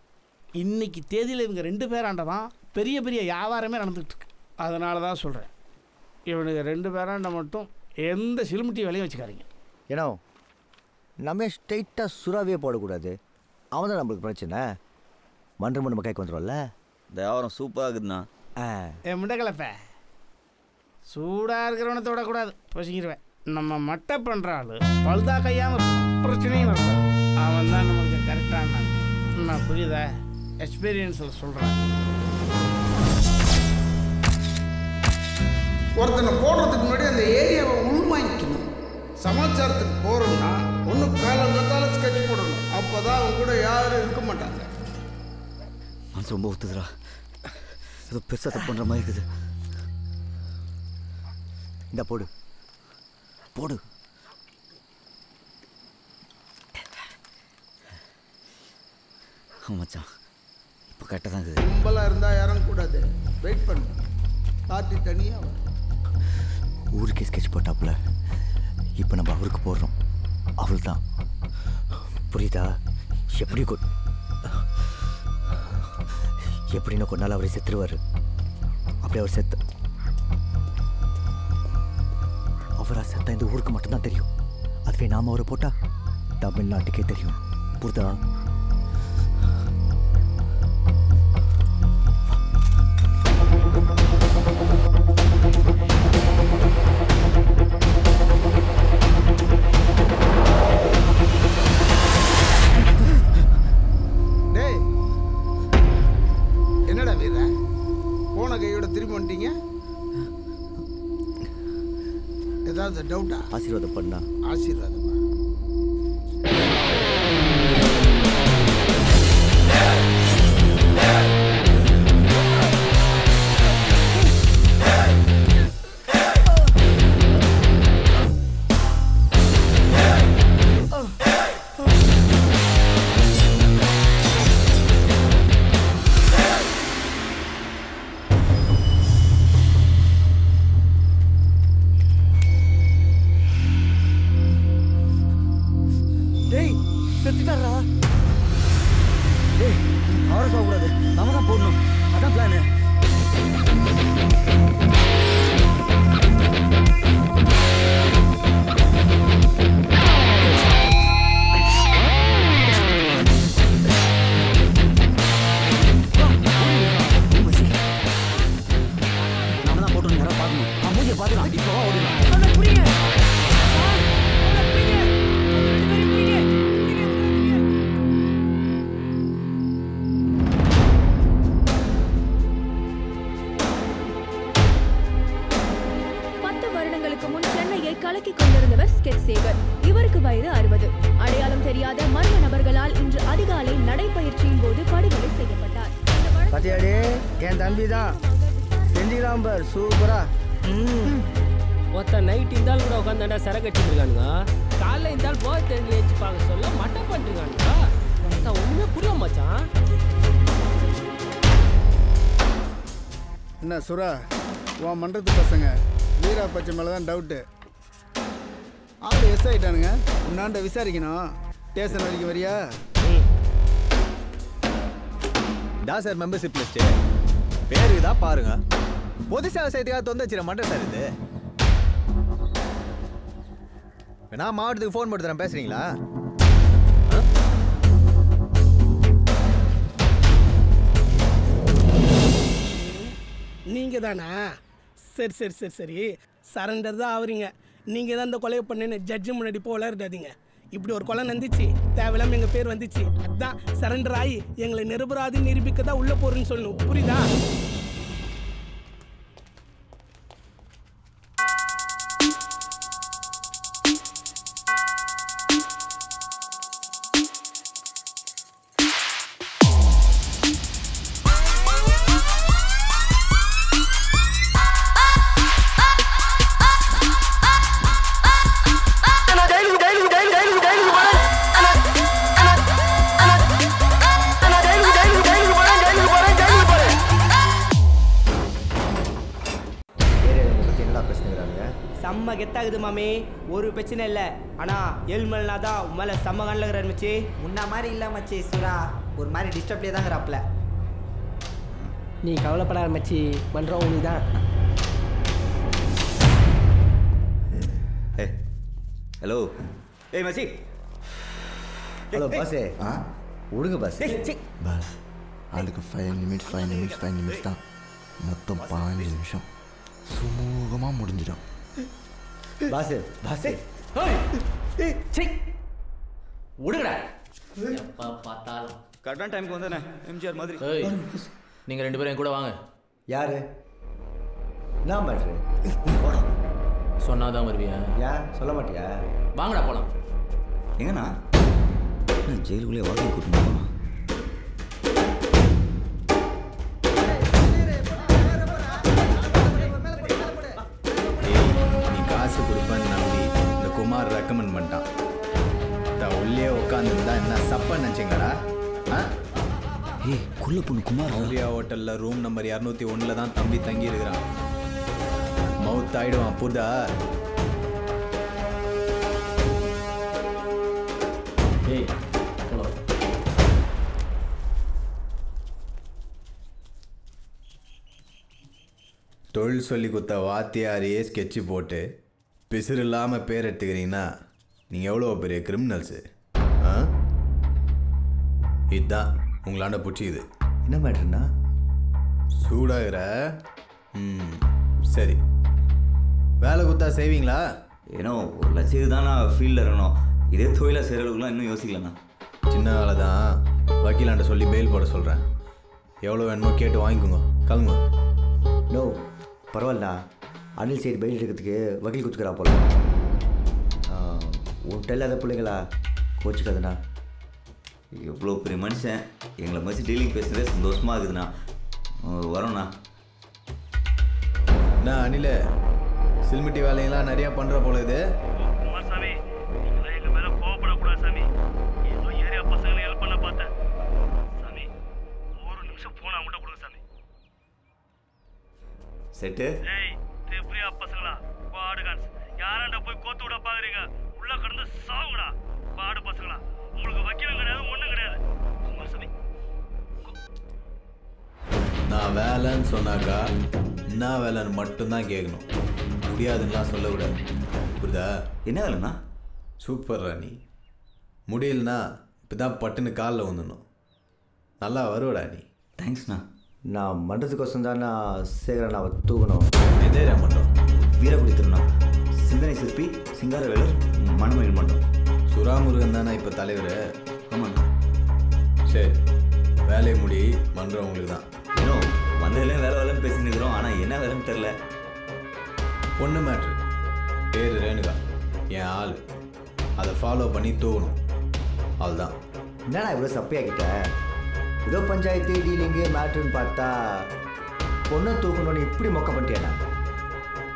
இன்னைக்கு தேதியில் இவங்க 2 பேராண்ட தான் பெரிய பெரிய வியாபாரமே நடந்துகிட்டு இருக்கு. அதனால தான் சொல்கிறேன், இவனுக்கு 2 பேராண்ட மட்டும் எந்த சிலுமிட்டி வேலையும் வச்சுக்காதீங்க. ஏன்னா நம்ம ஸ்ட்ரெயிட்டாக சுறாவே போடக்கூடாது. அவன் தான் நம்மளுக்கு பிரச்சனை. மன்றம் நம்ம கைக்கு வந்துடும்ல. இந்த வியாபாரம் சூப்பராக இருக்குதுண்ணா. என் முண்டை சூடாக இருக்கிறவனை தொடக்கூடாது, பசிக்கிடுவேன். நம்ம மட்டை பண்ணுற ஆள் பழுதா கையாமல் பிரச்சனையும் வரக்கூடாது. அவன் தான் நம்மளுக்கு கரெக்டான. நான் புரியுதா? எக்ஸ்பீரியன்ஸில் சொல்கிறேன். ஒருத்தனை போடுறதுக்கு முன்னாடி அந்த ஏரியாவை உள்வாங்கிக்கணும். சமாச்சாரத்துக்கு போகிறோம்னா ஒன்று காலங்காத்தால ஸ்கெட்ச் போடணும். அப்போ தான் அவங்க கூட யாரும் இருக்க மாட்டாங்க. மனசு ரொம்ப ஒத்துதுரா. ஏதோ பெருசாக தப்பு பண்ணுற மாதிரி இருக்குது. இந்த போடு போடு. மச்சான் இப்போ கரெக்டாக தான் இருக்குது. கும்பலாக இருந்தால் யாரும் கூடாது. வெயிட் பண்ணு, பார்ட்டி தனியாக வரும். ஊருக்கே ஸ்கெட்ச் போட்டாப்புல இப்போ நம்ம அவருக்கு போடுறோம். அவள் தான் புரியுதா? எப்படின்னா கொஞ்ச நாள் அவரை செத்துருவார். அப்படி அவர் அவரா செத்தா இந்த ஊருக்கு மட்டும்தான் தெரியும். அதுவே நாம அவரை போட்டா தமிழ்நாட்டுக்கே தெரியும். புரியுதா? டேய், என்னடா வீர போன கையோட திரும்பி வந்துட்டீங்க? ஏதாவது டவுட்டா? ஆசீர்வாதம் பண்ணா. ஆசீர்வாதமா? என்ன சுரா, உன் மன்றத்து பசங்க வீரா பச்சை மேலே தான் டவுட்டு. ஆள் எஸ் ஆகிட்டானுங்க. உன்னாண்ட விசாரிக்கணும். ஸ்டேஷன் வரைக்கும் வரியா? தான் சார் மெம்பர்ஷிப் லிஸ்ட்டு. பேருக்கு தான் பாருங்க. பொது சேவை செய்யறதுக்காக தொந்த வச்சிட மாட்டேன் சார் இது. நான் மாவட்டத்துக்கு ஃபோன் போட்டு தரேன், பேசுறீங்களா? நீங்கள் தானா? சரி சரி சரி சரி, சரண்டர் தான் ஆகுறீங்க. நீங்கள் தான் இந்த கொலையை பண்ணேன்னு ஜட்ஜு முன்னாடி போக விளையாடாதீங்க. இப்படி ஒரு கொலை நந்துச்சு, தேவையில்லாமல் எங்கள் பேர் வந்துச்சு, அதுதான் சரண்டர் ஆகி எங்களை நிரபராதி நிரூபிக்க தான் உள்ளே போகிறேன்னு சொல்லணும். புரியுதா? செம்ம கெத்தாகுது மாமி, ஒரு பிரச்சனை இல்லை. ஆனால் ஏழ்மல்னா தான் உன் மேலே செம்ம கண்ணில் இருக்கிறார் மச்சி. முன்ன மாதிரி இல்லை மச்சி, சுரா ஒரு மாதிரி டிஸ்டர்ப்லேயே தான் இருக்கிறாப்ல. நீ கவலைப்படாத மச்சி, பண்ணுறோம் உனக்கு தான். ஹலோ ஏய் மச்சி. ஹலோ பாஸே. விடுங்க பாஸ். பாஸ் அதுக்கு 5 நிமிஷம் தான், மொத்தம் 15 நிமிஷம் சுமூகமாக முடிஞ்சிடும். பாஸே பாஸே விடுங்கடா. எப்போ பார்த்தாலும் கரெக்டான டைமுக்கு வந்தானே எம்ஜிஆர் மாதிரி. நீங்கள் 2 பேரும் என் கூட வாங்க. யாரு? நான் பண்ணுறேன். சொன்னாதான் வருவியா? ஏன் சொல்ல மாட்டியா? வாங்கடா போலாம். எங்கண்ணா ஜெயிலுக்குள்ளே வாங்கி கூட்டணும். நீ காசு கொடுப்பேன்னு நம்பி இந்த குமார் ரெக்கமெண்ட் பண்ணிட்டான். உள்ளே உட்காந்துருந்தா என்ன சப்ப நினச்சிங்கடா? ஏய் குள்ள பொண்ணு குமார் மௌலியா ஹோட்டலில் ரூம் நம்பர் 201 தான் தம்பி தங்கி இருக்கிறான். மவுத் ஆயிடுவான் புரிதா? தொழில் சொல்லி கொடுத்த வாத்தியாரையே ஸ்கெட்சு போட்டு பிசுறு இல்லாமல் பேர் எடுத்துக்கிறீங்கன்னா நீங்கள் எவ்வளோ பெரிய கிரிமினல்ஸு. இதுதான் உங்களாண்ட பிடிச்சிது. என்ன மேட்டர்னா? சூடாகிற. சரி, வேலை கொடுத்தா செய்வீங்களா? ஏன்னோ ஒரு லட்சத்துக்கு தான் நான் ஃபீல்டில் இருக்கணும். இதே தொழிலாக செய்கிறவங்களுக்குலாம் இன்னும் யோசிக்கலண்ணா. சின்ன வேலை தான், வக்கீலாண்ட சொல்லி பெயில் போட சொல்கிறேன். எவ்வளோ வேணுமோ கேட்டு வாங்கிக்கோங்க, கிளம்புங்க. நோ பரவாயில்லண்ணா, அனில் சைடு பெயில் எடுக்கிறதுக்கு வக்கீல் கொடுத்துக்கிறா போல. உன்கிட்ட இல்லாத பிள்ளைங்களா கோச்சிக்காதுண்ணா. எவ்வளோ பெரிய மனுஷன் எங்களை மதிச்சு டீலிங் பேசுகிறதே சந்தோஷமாக இருக்குதுண்ணா. வரோண்ணா. நான் அனில் சில்மிட்டி வேலையெல்லாம் நிறையா பண்ணுற போல இது. சாமி நீங்களே எங்கள் மேலே கோவப்படக்கூடாது சாமி. ஏதோ ஏரியா பசங்களை ஹெல்ப் பண்ண பார்த்தேன் சாமி. ஒரு நிமிஷம் ஃபோன் அவங்கள்ட்ட கொடுங்க சாமி. செட்டு ஏய் தேப்ரியா பசங்களா, பாடு கான்ஸ் யாராண்ட போய் கோத்து விட பாக்குறீங்க? உள்ள கடந்து சாவுங்கடா பாடு பசங்களா. உங்களுக்கு வக்கீலும் கிடையாது, ஒன்றும் கிடையாது. குமார் சாமி நான் வேலைன்னு சொன்னாக்கா என்ன வேலைன்னு மட்டும்தான் கேட்கணும். முடியாதுன்னா சொல்லக்கூடாது, புரியுதா? என்ன வேலைண்ணா? சூப்பர் ராணி. முடியலண்ணா இப்போ தான் பட்டுன்னு காலில் வந்துடணும். நல்லா வருவடா நீ. தேங்க்ஸ்ண்ணா. நான் மன்றத்துக்கோசம் தான் நான் சேகரன் அவ தூக்கணும். எதேரா மன்றம்? வீரக்குடி திருநாள் சிந்தனை சிற்பி சிங்காரவேலர் மணமயில் மன்றம். சுராமுருகன் தானே இப்போ தலைவர்? ஆமாண்ணா. சரி, வேலையை முடி, மன்றம் உங்களுக்கு தான். இன்னும் வந்ததுலேயும் வேலை வேலைன்னு பேசின்னு இருக்கிறோம். ஆனால் என்ன வேலைன்னு தெரில. பொண்ணு மேட்ரு, பேர் ரேணுகா, என் ஆள். அதை ஃபாலோ பண்ணி தூக்கணும், அதுதான். என்னடா இவ்வளோ சப்பையாக்கிட்ட? ஏதோ பஞ்சாயத்து டீலிங்கு மேட்ருன்னு பார்த்தா பொண்ணை தூக்கணும்னு இப்படி மொக்க பண்ணிட்டியாண்ணா?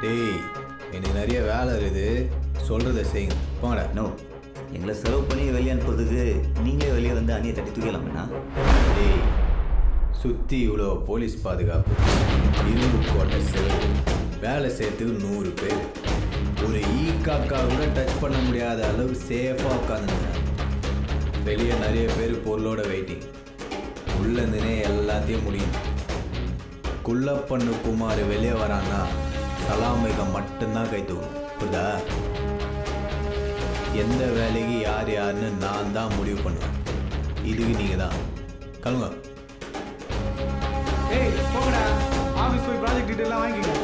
டேய் எனக்கு நிறைய வேலை இருக்குது, சொல்கிறத செய்யுங்க போங்கடா. நோ, எங்களை செலவு பண்ணி வெளியே அனுப்புறதுக்கு நீங்களே வெளியே வந்து அணியை தட்டி தூக்கலாமண்ணா. டேய் சுற்றி இவ்வளோ போலீஸ் பாதுகாப்பு, இரும்பு கோட்டை செலவு, வேலை செய்யறதுக்கு 100 பேர், ஒரு காக்கா கூட டச் பண்ண முடியாத அளவு சேஃபாக உட்காந்துருந்தேன். வெளியே நிறைய பேர் பொருளோட வெயிட்டிங். உள்ளேருந்துனே எல்லாத்தையும் முடியும். குள்ளப்பண்ணு குமார் வெளியே வரான்னா சலாமிக மட்டும்தான் கை தூக்கணும், புரியுதா? எந்த வேலைக்கு யார் யாருன்னு நான் தான் முடிவு பண்ணுவேன். இதுக்கு நீங்கள் தான் கிளம்புங்க. ஏய் போங்கடா, ஆஃபீஸ் போய் ப்ராஜெக்ட் டீட்டெயிலாம் வாங்கிக்கோ.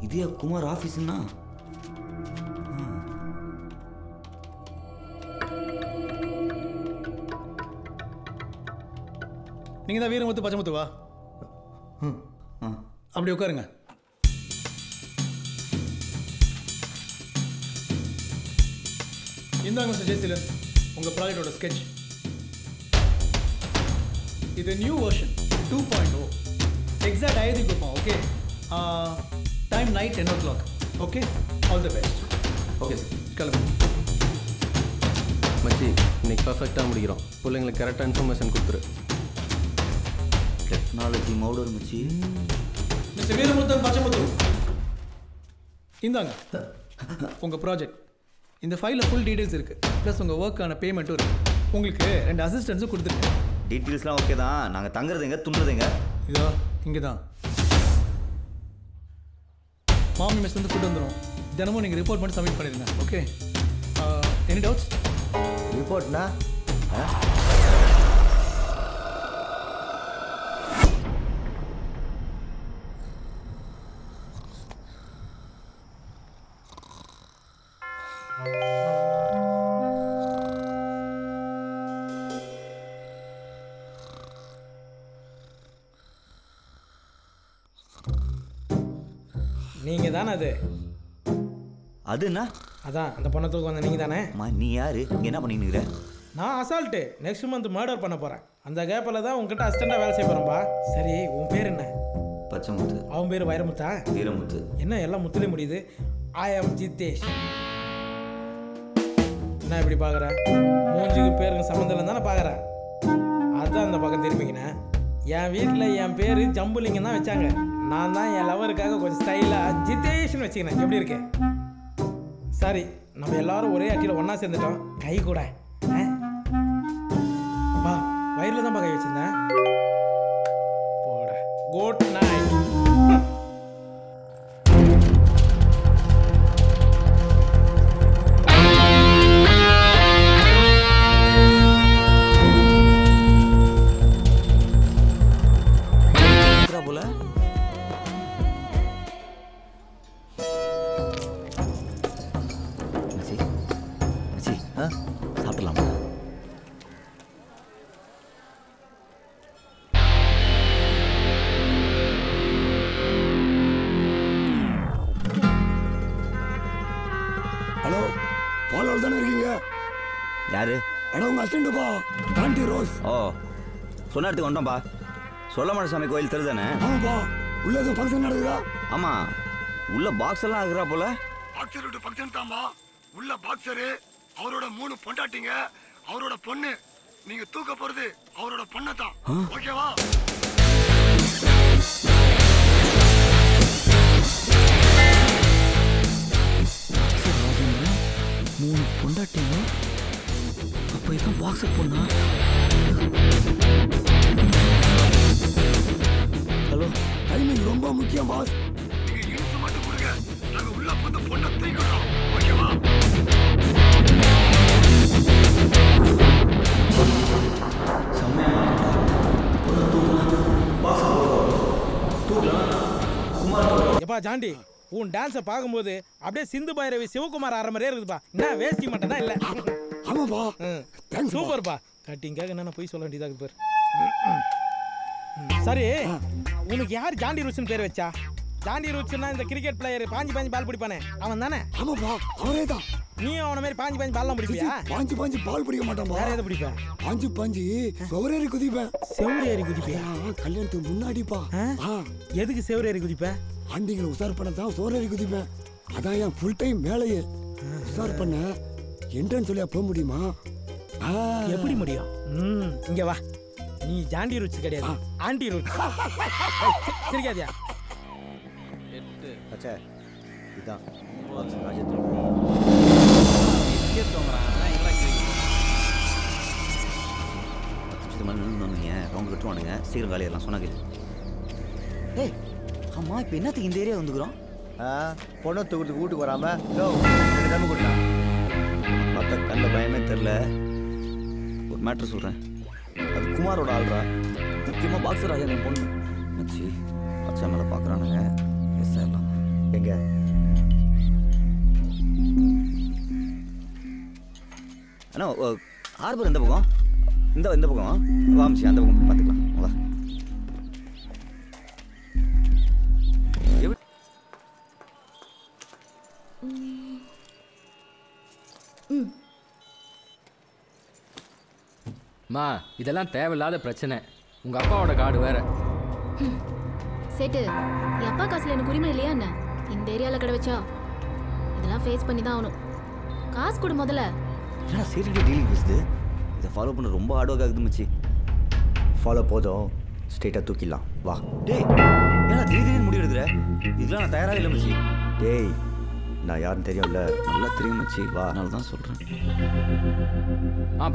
இதே குமார் ஆஃபீஸுன்னா நீங்கள் தான் வீரமுத்து பச்சைமுத்துவா? அப்படி உட்காருங்க. இந்தாங்க மிஸ்டர் ஜெயசீலன், உங்கள் ப்ராஜெக்டோட ஸ்கெட்ச். இது நியூ வெர்ஷன் 2.0. எக்ஸாக்ட் ஐடி கொடுப்போம். Okay, time night 10 o'clock. Okay, all the best. Okay sir கிளம்பு. மச்சி இன்னைக்கு பர்ஃபெக்டாக முடிக்கிறோம். பிள்ளைங்களுக்கு கரெக்டாக இன்ஃபர்மேஷன் கொடுத்துரு. டெக்னாலஜி மௌடர் மச்சி. மிஸ்டர் வீரமுத்தன் பச்சைமுத்து, இந்தாங்க உங்கள் ப்ராஜெக்ட். இந்த ஃபைலில் ஃபுல் டீட்டெயில்ஸ் இருக்குது, ப்ளஸ் உங்கள் ஒர்க்கான பேமெண்ட்டும் இருக்குது. உங்களுக்கு 2 அசிஸ்டன்ஸும் கொடுத்துருக்கேன். டீட்டெயில்ஸ்லாம் ஓகே தான். நாங்கள் தங்குறதுங்க துண்டுறதுங்க இதோ இங்கே தான். மாமி மெஸ் வந்து ஃபுட் வந்துடும். தினமும் நீங்கள் ரிப்போர்ட் பண்ணி சப்மிட் பண்ணிடுங்க. Okay, any doubts? ரிப்போர்ட்னா நீங்கள் தானே அது? அது என்ன? அதான் அந்த பொண்ணை தூக்க வந்த நீங்கள் தானே? நீ யாரு? இங்கே என்ன பண்ணினுங்கிற? நான் அசால்ட்டு நெக்ஸ்ட் மந்த் மர்டர் பண்ண போகிறேன். அந்த கேப்பில் தான் உங்ககிட்ட அசிஸ்டண்டாக வேலை செய்ய போகிறேன்பா. சரி, உன் பேர் என்ன? பச்சைமுத்து. அவன் பேர் வைரமுத்தா? வீரமுத்து. என்ன எல்லாம் முத்துலே முடியுது? ஐ ஆம் ஜித்தேஷ். என்ன இப்படி பார்க்குறேன்? மூஞ்சுக்கு பேருக்கு சம்மந்தம் தானே பார்க்குறேன். அதுதான் அந்த பக்கம் திரும்பிக்கினேன். என் வீட்டில் என் பேர் ஜம்புலிங்கம் தான் வச்சாங்க. நான் தான் என் லவருக்காக கொஞ்சம் ஸ்டைலாக ஜித்தேஷ்னு வச்சுக்கினேன். எப்படி இருக்கு? சரி, நம்ம எல்லாரும் ஒரே அட்டியில் ஒன்றா சேர்ந்துட்டோம். கை கூட வா, வயிறில் தான் கை வச்சிருந்தேன். போட. Good night. போல சாப்பிடலாமா? ஹலோ, பாலால் தானே இருக்கீங்க? யாரு? அட உங்க அசிஸ்டன்ட்பா, காந்தி ரோஸ். ஓ, சொன்ன இடத்துக்கு வந்தோம்பா. சொல்லமட சாமி கோயில் தெரியுதானே? ஆமாப்பா. உள்ள எதுவும் ஃபங்க்ஷன் நடக்குதா? ஆமா, உள்ள பாக்ஸ் எல்லாம் இருக்கிறா போல. பாக்ஸர் விட்டு ஃபங்க்ஷன் தான்பா. உள்ள பாக்ஸரு, அவரோட 3 பொண்டாட்டிங்க, அவரோட பொண்ணு. நீங்க தூக்க போறது அவரோட பொண்ணை தான். ஓகேவா? மூணு பொண்டாட்டிங்க. அப்போ இதான் பாக்ஸர் பொண்ணா? ஹலோ, டைமிங் ரொம்ப முக்கியம் பாஸ். நீங்க இன்ஃபு மட்டும் கொடுங்க. நாங்க உள்ள வந்து பொண்ணை தூக்கிடுறோம். ஓகேவா? எப்பா ஜாண்டி, உன் டான்ஸை பார்க்கும்போது அப்படியே சிந்து பைரவி சிவகுமார் ஆற மாதிரியே இருக்குதுப்பா. என்ன வேஸ்டி மட்டும் தான் இல்லை. ஆமாப்பா, சூப்பர்ப்பா. கட்டிங்காக என்னென்ன போய் சொல்ல வேண்டியதாக பேர். சரி, உனக்கு யார் ஜாண்டி ருச்சுன்னு பேர் வச்சா? ஜாண்டி ருச்சுன்னா இந்த கிரிக்கெட் பிளேயர் பாஞ்சு பால் பிடிப்பானே, அவன் தானே? ஆமாப்பா, அவரே தான். நீ அவன மாதிரி பாஞ்சு பால்லாம் பிடிப்பியா? பாஞ்சு பால் பிடிக்க மாட்டான்பா. வேற எதை பிடிப்ப? பாஞ்சு செவரேறி குதிப்பேன். செவரேறி குதிப்பியா? கல்யாணத்துக்கு முன்னாடிப்பா. எதுக்கு செவரேறி குதிப்ப? ஆண்டிங்களை உசார் பண்ண தான் செவரேறி குதிப்பேன். அதான் என் ஃபுல் டைம் வேலையே. உசார் பண்ண என்ட்ரன்ஸ் சொல்லியா போக முடியுமா? எப்படி முடியும்? இங்க வா. நீ ஜாண்டி ருச்சு கிடையாது, ஆண்டி ருச்சு. சரிக்காதியா? அச்சா இதான் ராஜேந்திர. ரவுண்ட் கட்டுவானுங்க. சீக்கிரம் காலியெல்லாம் சொன்னாங்க. ஏய் அம்மா, இப்போ என்னத்துக்கு இந்த ஏரியா வந்துக்கிறோம்? பொண்ணை தூக்கிறதுக்கு வீட்டுக்கு வராமல் தம்பி கொடுக்கலாம். பார்த்தா கண்ட பயமே தெரில. ஒரு மேட்ரு சொல்கிறேன். அது குமாரோட ஆள்றா. முக்கியமாக பாக்ஸர் ராஜேந்திரன் பொண்ணு மச்சி. பச்சை மேலே பார்க்குறானுங்க. எஸ் எல்லாம் எங்க? அண்ணா, ஹார்பர் எந்த பக்கம்? இந்த பக்கம் வாமிச்சு, அந்த பக்கம் பார்த்துக்கலாம். வா. மா, இதெல்லாம் தேவையில்லாத பிரச்சனை. உங்க அப்பாவோட கார்டு வேற. சேட்டு, என் அப்பா காசுல எனக்கு உரிமை இல்லையா என்ன? இந்த ஏரியாவில் கடை வச்சா இதெல்லாம் ஃபேஸ் பண்ணி தான் ஆகணும். காசு கொடு முதல்ல. ஏன்னா சீரியஸாக டீலிங் பேசுது. இதை ஃபாலோ பண்ண ரொம்ப ஹார்ட் ஒர்க் ஆகுது மச்சி. ஃபாலோ போதும், ஸ்ட்ரெயிட்டாக தூக்கிடலாம் வா. டேய் ஏன்னா திடீர்னு முடிவு எடுக்கிற? இதெல்லாம் நான் தயாராக இல்லை மச்சி. டேய் நான் யாருன்னு தெரியும்ல? நல்லா தெரியும் மச்சி, வா. அதனால தான் சொல்கிறேன்.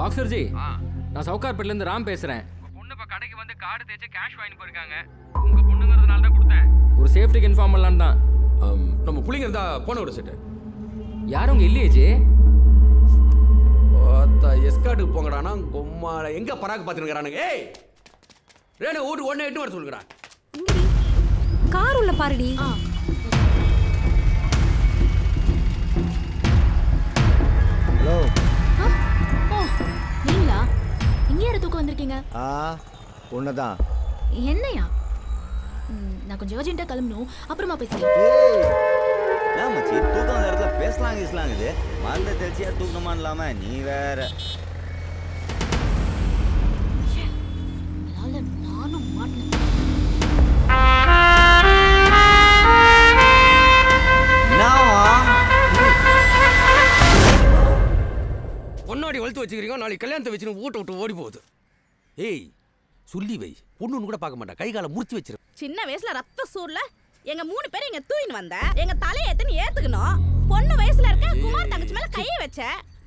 பாக்ஸர் ஜி, நான் சவுகார்பேட்லேருந்து ராம் பேசுகிறேன். உங்கள் பொண்ணு இப்போ கடைக்கு வந்து கார்டு தேய்ச்சி கேஷ் வாங்கிட்டு போயிருக்காங்க. உங்கள் பொண்ணுங்கிறதுனால தான் கொடுத்தேன். ஒரு சேஃப்டிக்கு இன்ஃபார்ம் பண்ணலான்னு தான். நம்ம பிள்ளைங்க இருந்தா போன விட செட்டு யாரும் உங்க இல்லையே ஜி? எஸ்காட்டுக்கு போங்கடானா கொம்மால எங்க பராக்கு பார்த்துருக்கிறானுங்க. ஏய் ரேணு வீட்டுக்கு ஒன்னே 8 வர சொல்லுறா. கார் உள்ள பாருடி. ஹலோ. ஓ நீங்களா? இங்கே யாரை தூக்க வந்திருக்கீங்க? உன்னதான். என்னையா? நான் கொஞ்சம் அர்ஜென்ட்டாக கிளம்பணும், அப்புறமா பேசுகிறேன். ஏன் மச்சி தூக்கம் அந்த இடத்துல பேசலாம் இது மறந்த தெரிச்சியா தூக்கணுமான்னு இல்லாம நீ வேற. நானும் மாட்டேன். பொண்ணாடி வளர்த்து வச்சுக்கிறீங்க, நாளைக்கு கல்யாணத்தை வச்சு வீட்டை விட்டு ஓடி போகுது. ஏய் சொல்லி வை, பொண்ணு கூட பார்க்க மாட்டா, கை காலை முடிச்சு வச்சிரு. சின்ன வயசுல ரத்த சூர்ல எங்க 3 பேரும் இங்க தூயின்னு வந்த, எங்க தலையை எத்தனை ஏத்துக்கணும். பொண்ணு வயசுல இருக்க குமார் தங்கச்சி மேல கையை வச்ச,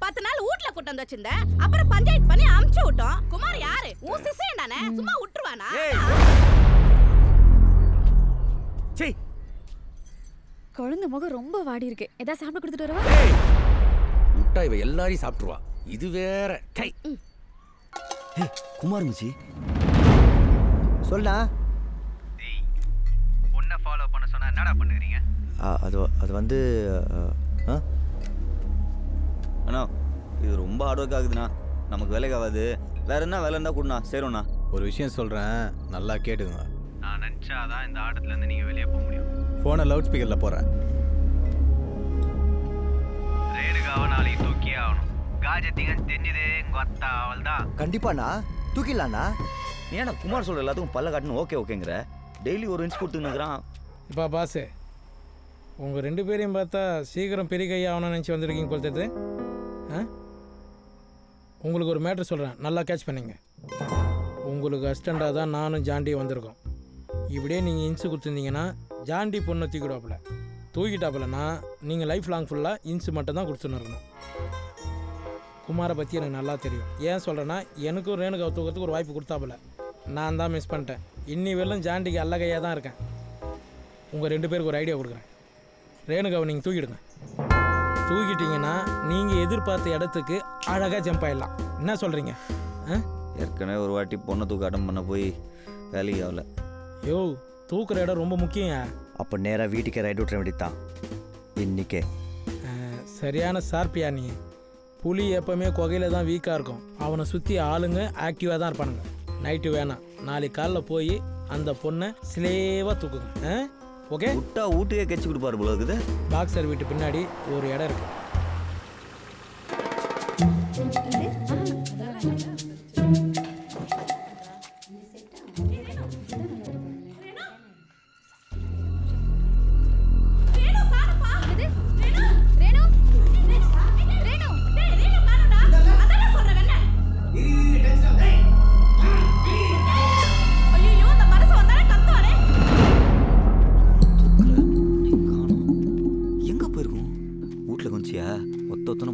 10 நாள் வீட்ல கூட்டு வந்து வச்சிருந்த, அப்புறம் பஞ்சாயத்து பண்ணி அமுச்சு விட்டோம். குமார் யாரு? உன் சிசையன் தானே, சும்மா விட்டுருவானா? சரி குழந்தை முகம் ரொம்ப வாடி இருக்கு, ஏதாவது சாப்பிட கொடுத்துட்டு வரவா? விட்டா இவ எல்லாரையும் சாப்பிட்டுருவா. இது வேற கை. குமார் மச்சி சொல்லா. பொண்ணை ஃபாலோ பண்ண சொன்னா என்னடா பண்ணுறீங்க? அது வந்து அண்ணா இது ரொம்ப ஹார்ட் ஒர்க் ஆகுதுண்ணா, நமக்கு வேலைக்கு ஆகாது. வேற என்ன வேலை இருந்தால் கொடுண்ணா சேரும்ண்ணா. ஒரு விஷயம் சொல்கிறேன், நல்லா கேட்டுங்க. நான் நினச்சாதான் இந்த ஆட்டத்துலேருந்து நீங்கள் வெளியே போக முடியும். ஃபோனை லவுட் ஸ்பீக்கரில் போகிறேன். ரேணுகாவை நாளைக்கு தூக்கியே ஆகணும். காஜத்திங்க தெரிஞ்சது கொத்தா அவள் தான். கண்டிப்பாண்ணா தூக்கிடலாண்ணா. ஏன்னா குமார் சொல்கிற எல்லாத்துக்கும் பல்ல காட்டுன்னு ஓகேங்கிற. டெய்லி ஒரு இன்ச் கொடுத்துன்னுக்குறான். இப்போ பாஸு உங்கள் 2 பேரையும் பார்த்தா சீக்கிரம் பெரிய கையாகணும்னு நினச்சி வந்திருக்கீங்க போல் தெரியுது. உங்களுக்கு ஒரு மேட்ரு சொல்கிறேன், நல்லா கேட்ச் பண்ணிங்க. உங்களுக்கு அஸ்டண்டாக தான் நானும் ஜாண்டியும் வந்திருக்கோம். இப்படியே நீங்கள் இன்சு கொடுத்துருந்தீங்கன்னா ஜாண்டி பொண்ணை தூக்கிட்டாப்புலன்னா நீங்கள் லைஃப் லாங் ஃபுல்லாக இன்சு மட்டும் தான் கொடுத்துன்னு இருக்கணும். குமாரை பற்றி எனக்கு நல்லா தெரியும். ஏன் சொல்கிறேன்னா எனக்கும் ரேணுகாவை தூக்கிறதுக்கு ஒரு வாய்ப்பு கொடுத்தாப்புல, நான் தான் மிஸ் பண்ணிட்டேன். இன்னி வெறும் ஜாண்டிக்கு அல்ல கையாக தான் இருக்கேன். உங்கள் 2 பேருக்கு ஒரு ஐடியா கொடுக்குறேன். ரேணுகாவை நீங்கள் தூக்கிடுங்க. தூக்கிட்டீங்கன்னா நீங்கள் எதிர்பார்த்த இடத்துக்கு அழகாக ஜம்ப் ஆகிடலாம். என்ன சொல்கிறீங்க? ஏற்கனவே ஒரு வாட்டி பொண்ணை தூக்க அட்டம் பண்ண போய் வேலைக்கு ஆகல. யோ தூக்குற இடம் ரொம்ப முக்கியம். அப்போ நேராக வீட்டுக்கே ரைட் விட்டுற வேண்டியதான் இன்னைக்கே. சரியான சார்பியா நீ. புலி எப்பவுமே குகையில் தான் வீக்காக இருக்கும். அவனை சுற்றி ஆளுங்க ஆக்டிவாக தான் இருப்பானுங்க. நைட்டு வேணாம், நாளைக்கு காலைல போய் அந்த பொண்ணை ஸ்லேவாக தூக்குங்க. ஓகே? விட்டா வீட்டுக்கே கட்சி கொடுப்பாரு போல இருக்குது. பாக்ஸர் வீட்டு பின்னாடி ஒரு இடம் இருக்கு.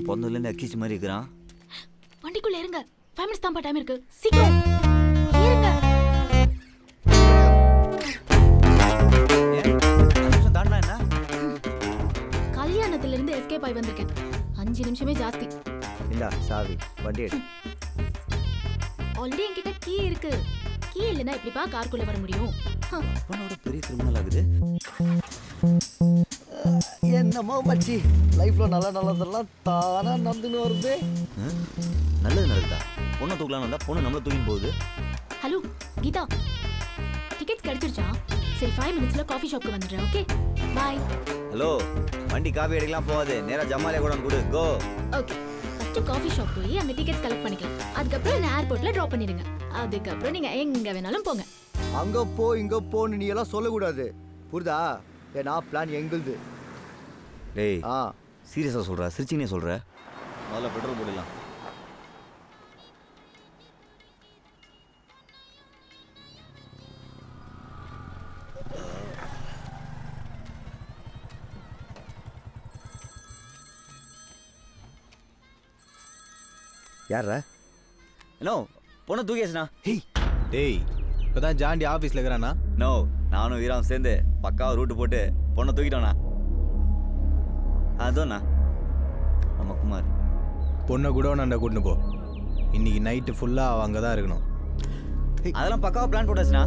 பிறந்ததுலேருந்து அக்கிச்சு மாதிரி இருக்கிறான். வண்டிக்குள்ள இருங்க, 5 minutes தான் டைம் இருக்கு. சீக்கிரம் இருங்க. கல்யாணத்துல இருந்து எஸ்கேப் ஆகி வந்திருக்கேன். 5 நிமிஷமே ஜாஸ்தி. இல்ல சாவி வண்டி எடு. ஆல்ரெடி என்கிட்ட கீ இருக்கு. கீ இல்லனா எப்படிப்பா கார்க்குள்ள வர முடியும்? அப்பனோட பெரிய கிரிமினல் ஆகுது. என்னமோ மச்சி, லைஃப்ல நல்லதெல்லாம் தானா நடந்துன்னு வருது. நல்லது நடக்குதா? பொண்ணை தூக்கலாம் வந்தா பொண்ணு நம்மள தூக்கின்னு போகுது. ஹலோ கீதா, டிக்கெட்ஸ் கிடைச்சிருச்சா? சரி 5 minutesல காஃபி ஷாப்க்கு வந்துடுறேன். Okay bye. ஹலோ, வண்டி காபி எடுக்கலாம் போகாது, நேரா ஜமாலியா கூட கொடு. Go. Okay, first coffee shop போய் அந்த டிக்கெட்ஸ் கலெக்ட் பண்ணிக்கலாம். அதுக்கப்புறம் என்ன ஏர்போர்ட்ல டிராப் பண்ணிடுங்க. அதுக்கப்புறம் நீங்க எங்க வேணாலும் போங்க. அங்க போ இங்க போன்னு நீ எல்லாம் சொல்லக்கூடாது, புரியுதா? ஏன்னா பிளான் எங்களுது. டேய் சீரியஸா சொல்ற? சிரிச்சினே சொல்ற? முதல்ல பெட்ரோல் போடலாம். யாரா? நோ பொண்ணை தூக்கியாச்சுண்ணா. டேய் இப்போதான் ஜாண்டி ஆஃபீஸில் இருக்கிறானா? நோ நானும் வீராவும் சேர்ந்து பக்காவை ரூட்டு போட்டு பொண்ணை தூக்கிட்டோண்ணா. அதோண்ணா நம்ம குமார். பொண்ணை கூட நான் கூட்டின்னு போ. இன்னைக்கு நைட்டு ஃபுல்லாக அவள் அங்கே தான் இருக்கணும். அதெல்லாம் பக்காவாக பிளான் போட்டாச்சுண்ணா.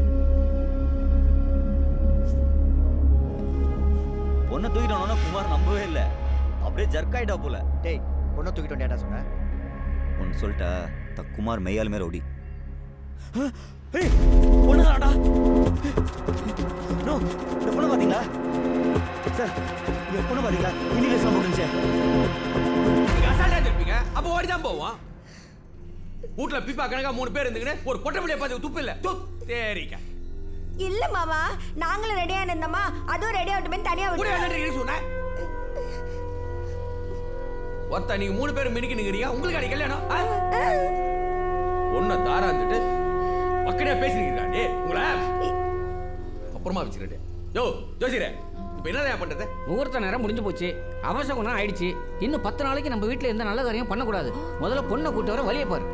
பொண்ணை தூக்கிட்டோன்னா குமார் நம்பவே இல்லை. அப்படியே ஜர்க் ஆகிட்டா போல. டேய் பொண்ணை தூக்கிட்டோம் டேட்டா சொன்னேன். ஒன்று சொல்லிட்டா குமார் மெய்யாலுமே ரவுடி. பொண்ணுதான்டா. நோ இந்த பொண்ணு பார்த்தீங்களா சார்? இந்த பொண்ணு பார்த்தீங்களா? இன்னைக்கு பேசலாம் போட்டுருந்துச்சு. நீங்க அசால்ட்டா இருப்பீங்க. அப்போ ஓடி தான் போவோம். வீட்டுல பீப்பா கணக்கா 3 பேர் இருந்துக்கிட்டு ஒரு பொட்டை பிள்ளைய பார்த்து துப்பு இல்லை. தேரிக்க இல்ல மாமா, நாங்களும் ரெடியா இருந்தோமா, அதுவும் ரெடி ஆகட்டும் தனியா விட்டு சொன்னேன். ஒத்த நீங்க 3 பேரும் மினிக்கு நிக்கிறீங்க. உங்களுக்கு அடி கல்யாணம் ஒன்ன தாரா இருந்துட்டு மக்களே பேசிக்கிறீங்க. உங்களை அப்புறமா வச்சுக்கிறேன். யோ ஜோசியரே, இப்போ என்னதான் பண்றது? முகூர்த்த நேரம் முடிஞ்சு போச்சு. அவசரம் ஆயிடுச்சு. இன்னும் 10 நாளைக்கு நம்ம வீட்டில் எந்த நல்ல காரியம் பண்ணக்கூடாது. முதல்ல பொண்ணை கூட்டு வர வழியை பாரு.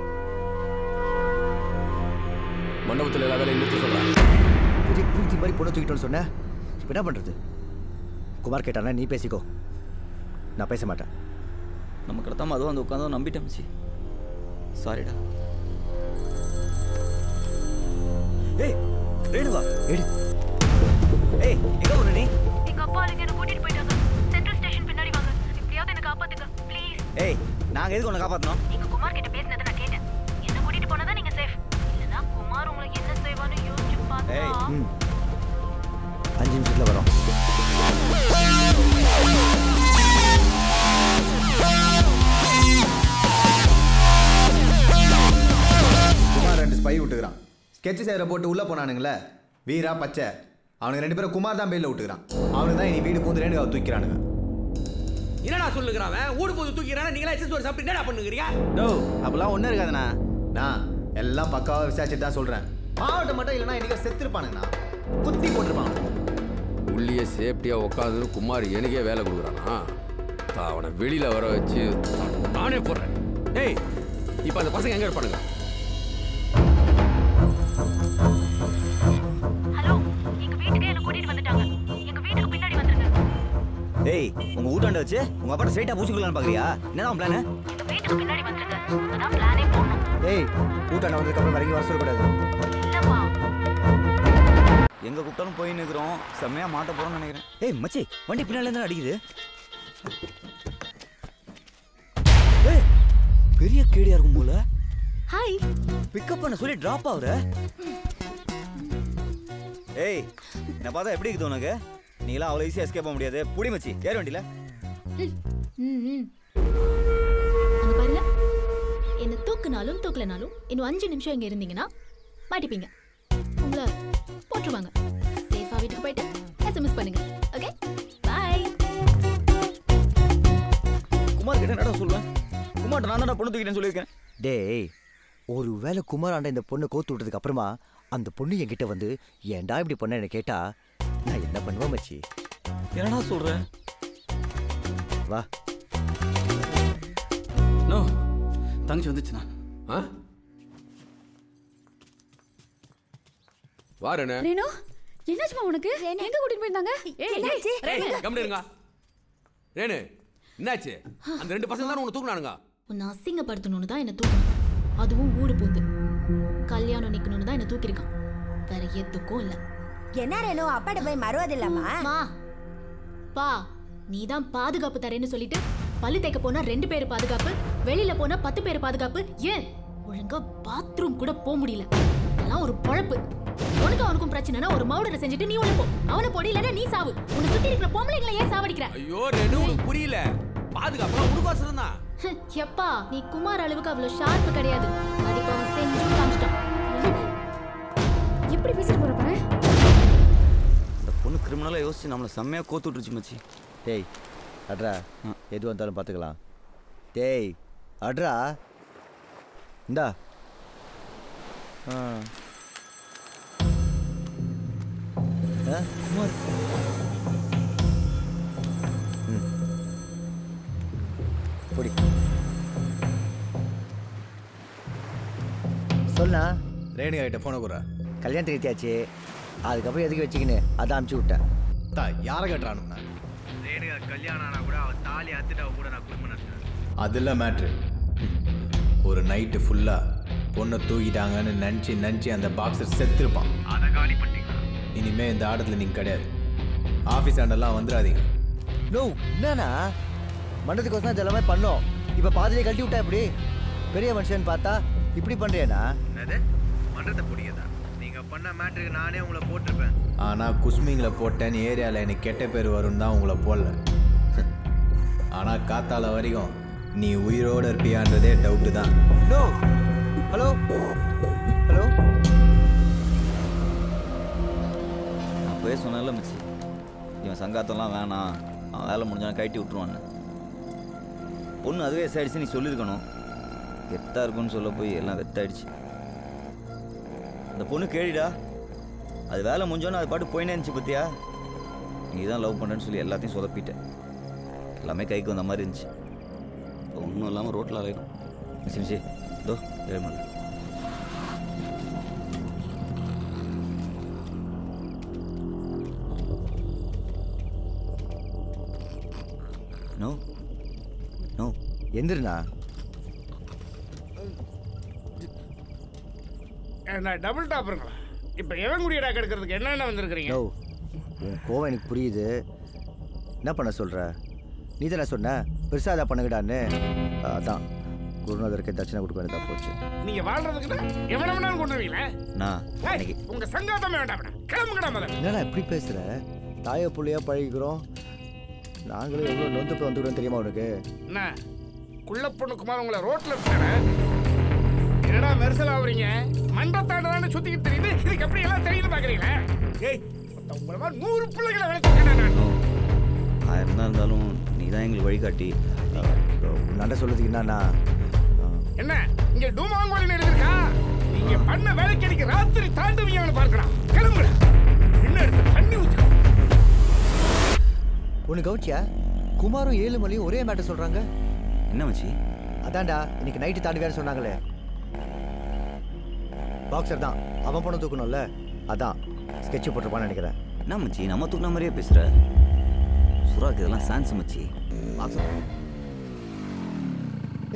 மண்டபத்தில் எல்லா வேலையும் நிறுத்த சொல்றேன். பெரிய பூர்த்தி மாதிரி பொண்ணை தூக்கிட்டோன்னு சொன்னேன். இப்போ என்ன பண்ணுறது? குமார் கேட்டானா நீ பேசிக்கோ, நான் பேச மாட்டேன். நம்ம கிடத்தாம அதுவும் வந்து உட்காந்து நம்பிட்டேன். சாரிடா. ஏய் ரேணுவா எடு. ஏய் எங்க போற நீ? எங்க அப்பா அங்க என்ன கூட்டிட்டு போயிட்டாங்க. சென்ட்ரல் ஸ்டேஷன் பின்னாடி வாங்க. எப்படியாவது என்ன காப்பாத்துங்க ப்ளீஸ். ஏய் நாங்க எதுக்கு உன்னை காப்பாத்தணும்? நீங்க குமார் கிட்ட பேசினதை நான் கேட்டேன். என்ன கூட்டிட்டு போனா தான் நீங்க சேஃப். இல்லனா குமார் உங்களுக்கு என்ன செய்வான்னு யோசிச்சு பார்த்தா. 5 நிமிஷத்துல வரோம். குமார் 2 ஸ்பை விட்டுக்கிறான். ஸ்கெட்ச் சேர போட்டு உள்ள போனானுங்களே வீரா பச்சை, அவனுக்கு 2 பேரும் குமார் தான் பெயில விட்டுக்கிறான். அவனுக்கு தான் இனி வீடு பூந்து ரேணுகாவை தூக்கிறானுங்க. என்னடா சொல்லுகிறான்? ஊடு போது தூக்கிறானா? நீங்களா எக்ஸஸ் சாப்பிட்டு என்னடா பண்ணுகிறீங்க? நோ அப்பெல்லாம் ஒன்றும் இருக்காதுண்ணா. நான் எல்லாம் பக்காவாக விசாரிச்சுட்டு தான் சொல்கிறேன். மாவட்டம் மட்டும் இல்லைனா இன்னைக்கு செத்துருப்பானுங்கண்ணா. குத்தி போட்டுருப்பாங்க. உள்ளியே சேஃப்டியாக உட்காந்து குமார் எனக்கே வேலை கொடுக்குறானா? அவனை வெளியில் வர வச்சு நானே போடுறேன். டேய் இப்போ அந்த பசங்க எங்கே இருப்பானுங்க? ஹலோ, எங்க வீட்டுக்கு என்ன கூட்டிட்டு வந்துட்டாங்க. எங்க வீட்டுக்கு பின்னாடி வந்துருங்க. ஏய் உங்க ஊட்டாண்ட வச்சு உங்க அப்பா ஸ்ட்ரைட்டா பூச்சிக்கலாம்னு பாக்குறியா? என்னதான் பிளான்? எங்க வீட்டுக்கு பின்னாடி வந்துருங்க. அதான் பிளானே போடணும். ஏய் ஊட்டாண்ட வந்ததுக்கு அப்புறம் வரைக்கும் வர சொல்லக்கூடாது. இல்லப்பா. எங்க கூப்பிட்டாலும் போய் நிக்கிறோம். செம்மையா மாட்ட போறோம்னு நினைக்கிறேன். ஏய் மச்சி வண்டி பின்னால இருந்து அடிக்குது. ஏய் பெரிய கேடியா இருக்கும் போல. ஹாய். பிக்கப் பண்ண சொல்லி டிராப் ஆகுற. ஏய் என்ன பார்த்தா எப்படி இருக்குது உனக்கு? நீலாம் அவ்வளோ ஈஸியாக எஸ்கேப் பண்ண முடியாது. புடி மச்சி ஏற வண்டியில. அங்க பாருங்க, என்ன தூக்குனாலும் தூக்கலனாலும் இன்னும் 5 நிமிஷம் இங்க இருந்தீங்கன்னா மாட்டிப்பீங்க. உங்களை போட்டுருவாங்க. சேஃபா வீட்டுக்கு போயிட்டு எஸ்எம்எஸ் பண்ணுங்க. Okay bye. குமார் கிட்ட என்னடா சொல்லுவேன்? குமார் நான் தான் பொண்ணு தூக்கிட்டேன்னு சொல்லியிருக்கேன். டேய் ஒரு வேளை குமார் ஆண்ட இந்த பொண்ணை கோத்து விட்டதுக்கு அப்புறமா அந்த பொண்ணு என்கிட்ட வந்து ஏன்டா இப்படி பண்ண என்ன கேட்டா நான் என்ன பண்ணுவேன் மச்சி? என்னடா சொல்ற? வா. நோ தங்கச்சி வந்துச்சுண்ணா. வாரேண்ணே. ரேணு என்னாச்சுமா உனக்கு? எங்க கூட்டிட்டு போயிருந்தாங்க? என்னாச்சு? கம்முனு இருங்க. ரேணு என்னாச்சு? அந்த 2 பசங்க தான் உன்னை தூக்குனானுங்க. உன்னை அசிங்கப்படுத்தணும்னு தான் என்ன தூக்கணும். அதுவும் ஊடு பூந்து கல்யாணம் நிக்கணும்னு தான் என்ன தூக்கிருக்கான். வேற எதுக்கும் இல்ல. என்ன ரேணு அப்பாட்ட போய் மறுவது இல்லாமா? பா நீ தான் பாதுகாப்பு தரேன்னு சொல்லிட்டு பல்லு தேய்க்க போனா 2 பேர் பாதுகாப்பு, வெளியில போனா 10 பேர் பாதுகாப்பு. ஏன் ஒழுங்கா பாத்ரூம் கூட போக முடியல. இதெல்லாம் ஒரு பொழப்பு. உனக்கு அவனுக்கும் பிரச்சனைனா ஒரு மவுடரை செஞ்சுட்டு நீ உள்ள போ. அவனை போடி இல்லைன்னா நீ சாவு. உன்னை சுத்தி இருக்கிற பொம்பளைங்களை ஏன் சாவடிக்கிற? ஐயோ ரேணு உனக்கு புரியல. பாதுகாப்பு உனக்கு தான். எப்பா நீ குமார் அளவுக்கு அவ்வளவு ஷார்ப்பு கிடையாது. அது இப்ப அவன் செஞ்சு காமிச்சிட்டான். எப்படி பேசிட்டு போற பாரு. இந்த பொண்ணு கிரிமினலா யோசிச்சு நம்மள செம்மையா கோத்து விட்டுருச்சு மச்சி. டேய் அட்ரா எது வந்தாலும் பார்த்துக்கலாம். டேய் அட்ரா இந்தா. குமார் பொடி சொன்னா ரேணுகா கிட்ட ஃபோனை கொடுறா. கல்யாணத்துக்கு ஏற்றியாச்சு, அதுக்கப்புறம் எதுக்கு வச்சுக்கின்னு அதான் அமுச்சு விட்டேன். யாரை கேட்டுறானுண்ணா? ரேணுகா கல்யாணம் ஆனால் கூட அவள் தாலி அத்துட்டா கூட நான் குடும்பம் நடத்துறேன். அதெல்லாம் மேட்ரு. ஒரு நைட்டு ஃபுல்லாக பொண்ணை தூக்கிட்டாங்கன்னு நினச்சி அந்த பாக்ஸர் செத்துருப்பான். அதை காலி பண்ணிட்டீங்களா? இனிமேல் இந்த ஆட்டத்தில் நீங்கள் கிடையாது. ஆஃபீஸ் ஆண்டெல்லாம் வந்துடாதீங்க. நோ என்னண்ணா மண்டத்துக்கோசம் இது எல்லாமே பண்ணோம். இப்போ பாதிலே கழட்டி விட்டா இப்படி பெரிய மனுஷன் பார்த்தா இப்படி பண்ணுறியண்ணா? என்னது மன்றத்தை பிடிக்கதா? நீங்கள் பண்ண மேட்ருக்கு நானே உங்களை போட்டிருப்பேன். ஆனால் குஸ்மிங்கில் போட்டேன்னு ஏரியாவில் எனக்கு கெட்ட பேர் வரும்னு தான் உங்களை போடல. ஆனால் காத்தால வரைக்கும் நீ உயிரோடு இருப்பியான்றதே டவுட்டு தான். நோ ஹலோ ஹலோ அப்போயே சொன்னால மிச்சி, இவன் சங்காத்தம்லாம் வேணாம், அவன் வேலை முடிஞ்சாலும் கைட்டி விட்டுருவான்னு. பொண்ணு அதுவே எஸ்ஆயிடுச்சு, நீ சொல்லியிருக்கணும். கெத்தாக இருக்குன்னு சொல்ல போய் எல்லாம் வெத்தாயிடுச்சு. அந்த பொண்ணு கேடிடா, அது வேலை முடிஞ்சோன்னு அது பாட்டு போயினே இருந்துச்சு. பற்றியா நீ தான் லவ் பண்ணுறேன்னு சொல்லி எல்லாத்தையும் சொதப்பிட்டேன். எல்லாமே கைக்கு வந்த மாதிரி இருந்துச்சு. இப்போ ஒன்றும் இல்லாமல் ரோட்டில் அலையணும். மிச்சி மிச்சி இதோ ஏழுமலை. No no எந்திரண்ணா. நான் டபுள் டாப்பருங்களா? இப்போ எவன் குடியடா கெடுக்கிறதுக்கு என்னென்ன வந்திருக்கிறீங்க? நோ உன் கோவம் எனக்கு புரியுது. என்ன பண்ண சொல்கிற? நீ தானே சொன்ன பெருசாக அதை பண்ணுங்கடான்னு. அதான் குருநாதருக்கு தட்சணை கொடுக்க வேண்டியதாக போச்சு. நீங்க வாழ்றதுக்குன்னா எவன வேணாலும் கொண்டுவீங்களே. உங்க சங்காத்தமே வேண்டாம். கிளம்புங்கடா முதல்ல. என்னடா இப்படி பேசுகிற? தாயை புள்ளையா பழகிக்கிறோம். நாங்களும் எவ்வளோ நொந்து போய் வந்துக்கிறோம் தெரியுமா உனக்கு? என்ன குள்ள பொண்ணு குமார் உங்களை ரோட்ல விட்டானே? என்னடா மெர்சல் ஆகுறீங்க? மண்டத்தாண்டதானே சுத்திக்கிட்டு தெரியுது, இதுக்கு எப்படி எல்லாம் தெரியுது பாக்குறீங்களா? ஏய் உங்களை மாதிரி 100 பிள்ளைகளை வளர்த்துருக்கேன் நான். ஆயிரம் தான் இருந்தாலும் நீ தான் எங்களுக்கு வழிகாட்டி. நட சொல்லுறதுக்கு என்னன்னா, என்ன இங்க டூமாங்கோலின்னு எழுதிருக்கா? நீங்க பண்ண வேலைக்கு அடிக்க ராத்திரி தாண்டுவீங்கன்னு பார்க்கலாம். கிளம்புடா. என்ன எடுத்து தண்ணி ஊத்துறோம். ஒன்று கவுச்சியா? குமாரும் ஏழுமலையும் ஒரே மேட்டர் சொல்கிறாங்க. என்ன மச்சி? அதான்டா இன்னைக்கு நைட்டு தாண்டி வேறு சொன்னாங்களே. பாக்ஸர் தான் அவன் பணம் தூக்கணும்ல, அதான் ஸ்கெட்சு போட்டிருப்பான்னு நினைக்கிறேன். என்ன மச்சி நம்ம தூக்கின மாதிரியே பேசுகிற? சுறாக்கு இதெல்லாம் சான்ஸ் மச்சி. பாக்ஸர்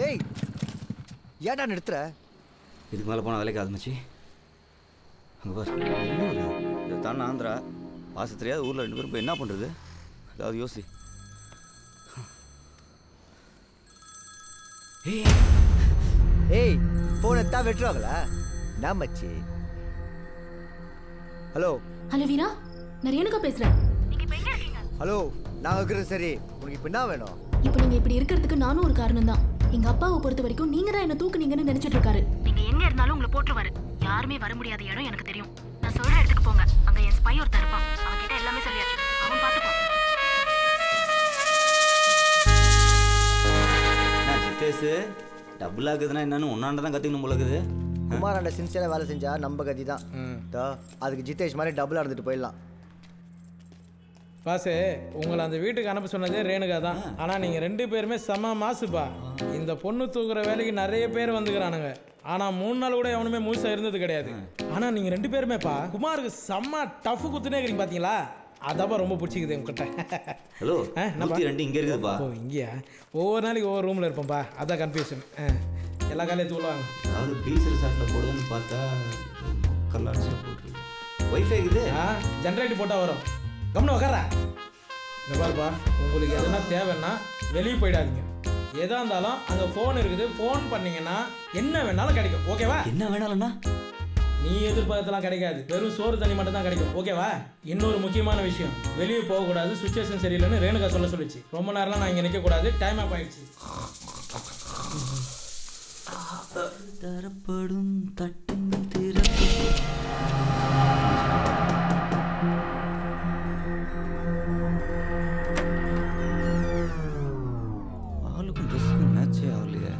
ஏய் ஏன்டா நிறுத்துற? இதுக்கு மேலே போனால் வேலைக்கு ஆகுது மச்சி. அங்கே பாரு இதை தானே ஆந்திரா பாச தெரியாத ஊரில் 2 பேரும் போய் என்ன பண்ணுறது? அதாவது யோசி. ஏய் ஃபோனை தான் வெட்டுறாங்களா? நான் மச்சி. ஹலோ ஹலோ வீரா, நான் ரேணுகா பேசுறேன். ஹலோ நான் இருக்கிறது சரி, உனக்கு இப்போ என்ன வேணும்? இப்போ நீங்க இப்படி இருக்கிறதுக்கு நானும் ஒரு காரணம் தான். எங்க அப்பாவை பொறுத்த வரைக்கும் நீங்க தான் என்ன தூக்குனீங்கன்னு நினைச்சிட்டு இருக்காரு. நீங்க எங்க இருந்தாலும் உங்களை போட்டுருவாரு. யாருமே வர முடியாத இடம் எனக்கு தெரியும். நான் சொல்ற இடத்துக்கு போங்க. அங்க என் ஸ்பை ஒருத்தர் இருப்பான். அவன் கிட்ட எல்லாமே சொல்லியாச்சு. அவன் பாத்துப்பான். ஜித்தேஷ் டபுள் ஆகுதுன்னா என்னன்னு ஒன்னாண்ட தான் கற்றுக்கணும் போல இருக்குது. குமாராண்ட சின்சியராக வேலை செஞ்சா நம்ம கதி தான். அதுக்கு ஜித்தேஷ் மாதிரி டபுளாக இருந்துட்டு போயிடலாம். பாசு உங்களை அந்த வீட்டுக்கு அனுப்ப சொன்னதே ரேணுகா தான். ஆனால் நீங்கள் 2 பேருமே செம மாசுப்பா. இந்த பொண்ணு தூக்குற வேலைக்கு நிறைய பேர் வந்துக்கிறானுங்க. ஆனால் 3 நாள் கூட எவனுமே முழுசாக இருந்தது கிடையாது. ஆனால் நீங்கள் 2 பேருமேப்பா குமாருக்கு செம்ம டஃப் குத்துனே இருக்கிறீங்க பார்த்தீங்களா? அதாப்பா ரொம்ப பிடிச்சிக்குது உங்ககிட்ட. ஹலோ 102 இங்கே இருக்குதுப்பா. ஓ இங்கேயா? ஒவ்வொரு நாளைக்கு ஒவ்வொரு ரூமில் இருப்போம்ப்பா. அதான் கன்ஃபியூஷன். எல்லா காலையும் தூளுவாங்க. அதாவது பீச் ரிசார்ட்டில் போடுதுன்னு பார்த்தா கல்லாட்சி போட்டு ஒய்ஃபை இருக்குது. ஜென்ரேட்டர் போட்டால் வரும். கம்முன்னு உக்காரா. இந்த பாருப்பா, உங்களுக்கு எதுனா தேவைன்னா வெளியே போயிடாதீங்க. எதா இருந்தாலும் அங்கே ஃபோன் இருக்குது. ஃபோன் பண்ணீங்கன்னா என்ன வேணாலும் கிடைக்கும். ஓகேவா? என்ன வேணாலும்னா நீ எதிர்பார்த்தெல்லாம் கிடைக்காது. வெறும் சோறு தண்ணி மட்டும் தான் கிடைக்கும். ஓகேவா? இன்னொரு முக்கியமான விஷயம், வெளியே போகக்கூடாது. சுச்சுவேஷன் சரியில்லைன்னு ரேணுகா சொல்லிச்சு. ரொம்ப நேரம்லாம் நான் இங்கே நிற்கக்கூடாது. டைம் ஆஃப் ஆயிடுச்சு. தரப்படும் தட்டுங்கள் திறப்பு. ஆளுக்கும் ட்ரெஸ்ஸுக்கும் மேட்சே ஆகலையே.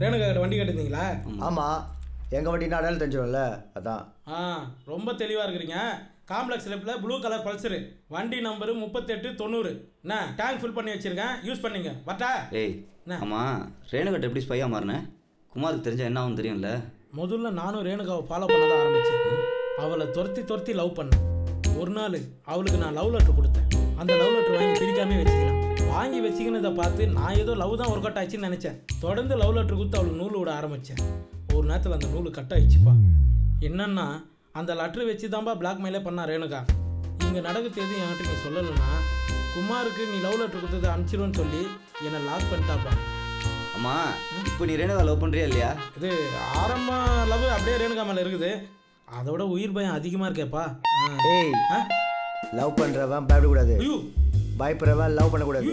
ரேணுகா கிட்ட வண்டி கேட்டிருந்தீங்களா? ஆமாம், எங்கள் வண்டி அடையாளம் தெரிஞ்சிடும்ல, அதான். ரொம்ப தெளிவாக இருக்கிறீங்க. காம்ப்ளெக்ஸ் லெஃப்டில் ப்ளூ கலர் பல்சரு, வண்டி நம்பரு 3890. என்ன டேங்க் ஃபுல் பண்ணி வச்சுருக்கேன், யூஸ் பண்ணிங்க. வரட்டா? ஏய் ஆமாம், ரேணுகாட்ட எப்படி ஸ்பையாக மாறினேன்? குமாருக்கு தெரிஞ்சா என்ன ஆகும் தெரியும்ல? முதல்ல நானும் ரேணுகாவை ஃபாலோ பண்ண தான் ஆரம்பித்தேன். அவளை துரத்தி லவ் பண்ணேன். ஒரு நாள் அவளுக்கு நான் லவ் லெட்டர் கொடுத்தேன். அந்த லவ் லெட்டர் வாங்கி பிரிக்காமே வச்சுக்கினேன். வாங்கி வச்சுக்கினதை பார்த்து நான் ஏதோ லவ் தான் ஒர்க் அவுட் ஆச்சுன்னு நினச்சேன். தொடர்ந்து லவ் லெட்டர் கொடுத்து அவளுக்கு நூல் விட ஆரம்பித்தேன். ஒரு நேரத்தில் அந்த நூல் கட் ஆயிடுச்சுப்பா. என்னன்னா அந்த லெட்ரு வச்சு தான்ப்பா பிளாக்மெயிலே பண்ணா ரேணுகா. இங்கே நடக்குது எதுவும் என்கிட்ட நீ சொல்லலைன்னா குமாருக்கு நீ லவ் லெட்டர் கொடுத்ததை அனுப்பிச்சிடுவேன்னு சொல்லி என்னை லாக் பண்ணிட்டாப்பா. அம்மா, இப்போ நீ ரேணுகா லவ் பண்ணுறியா இல்லையா? இது ஆரம்ப லவ் அப்படியே ரேணுகா மேலே இருக்குது. அதோட உயிர் பயம் அதிகமாக இருக்கேப்பா. ஏய், லவ் பண்ணுறவன் பயப்படக்கூடாது, பயப்படுறவன் லவ் பண்ணக்கூடாது.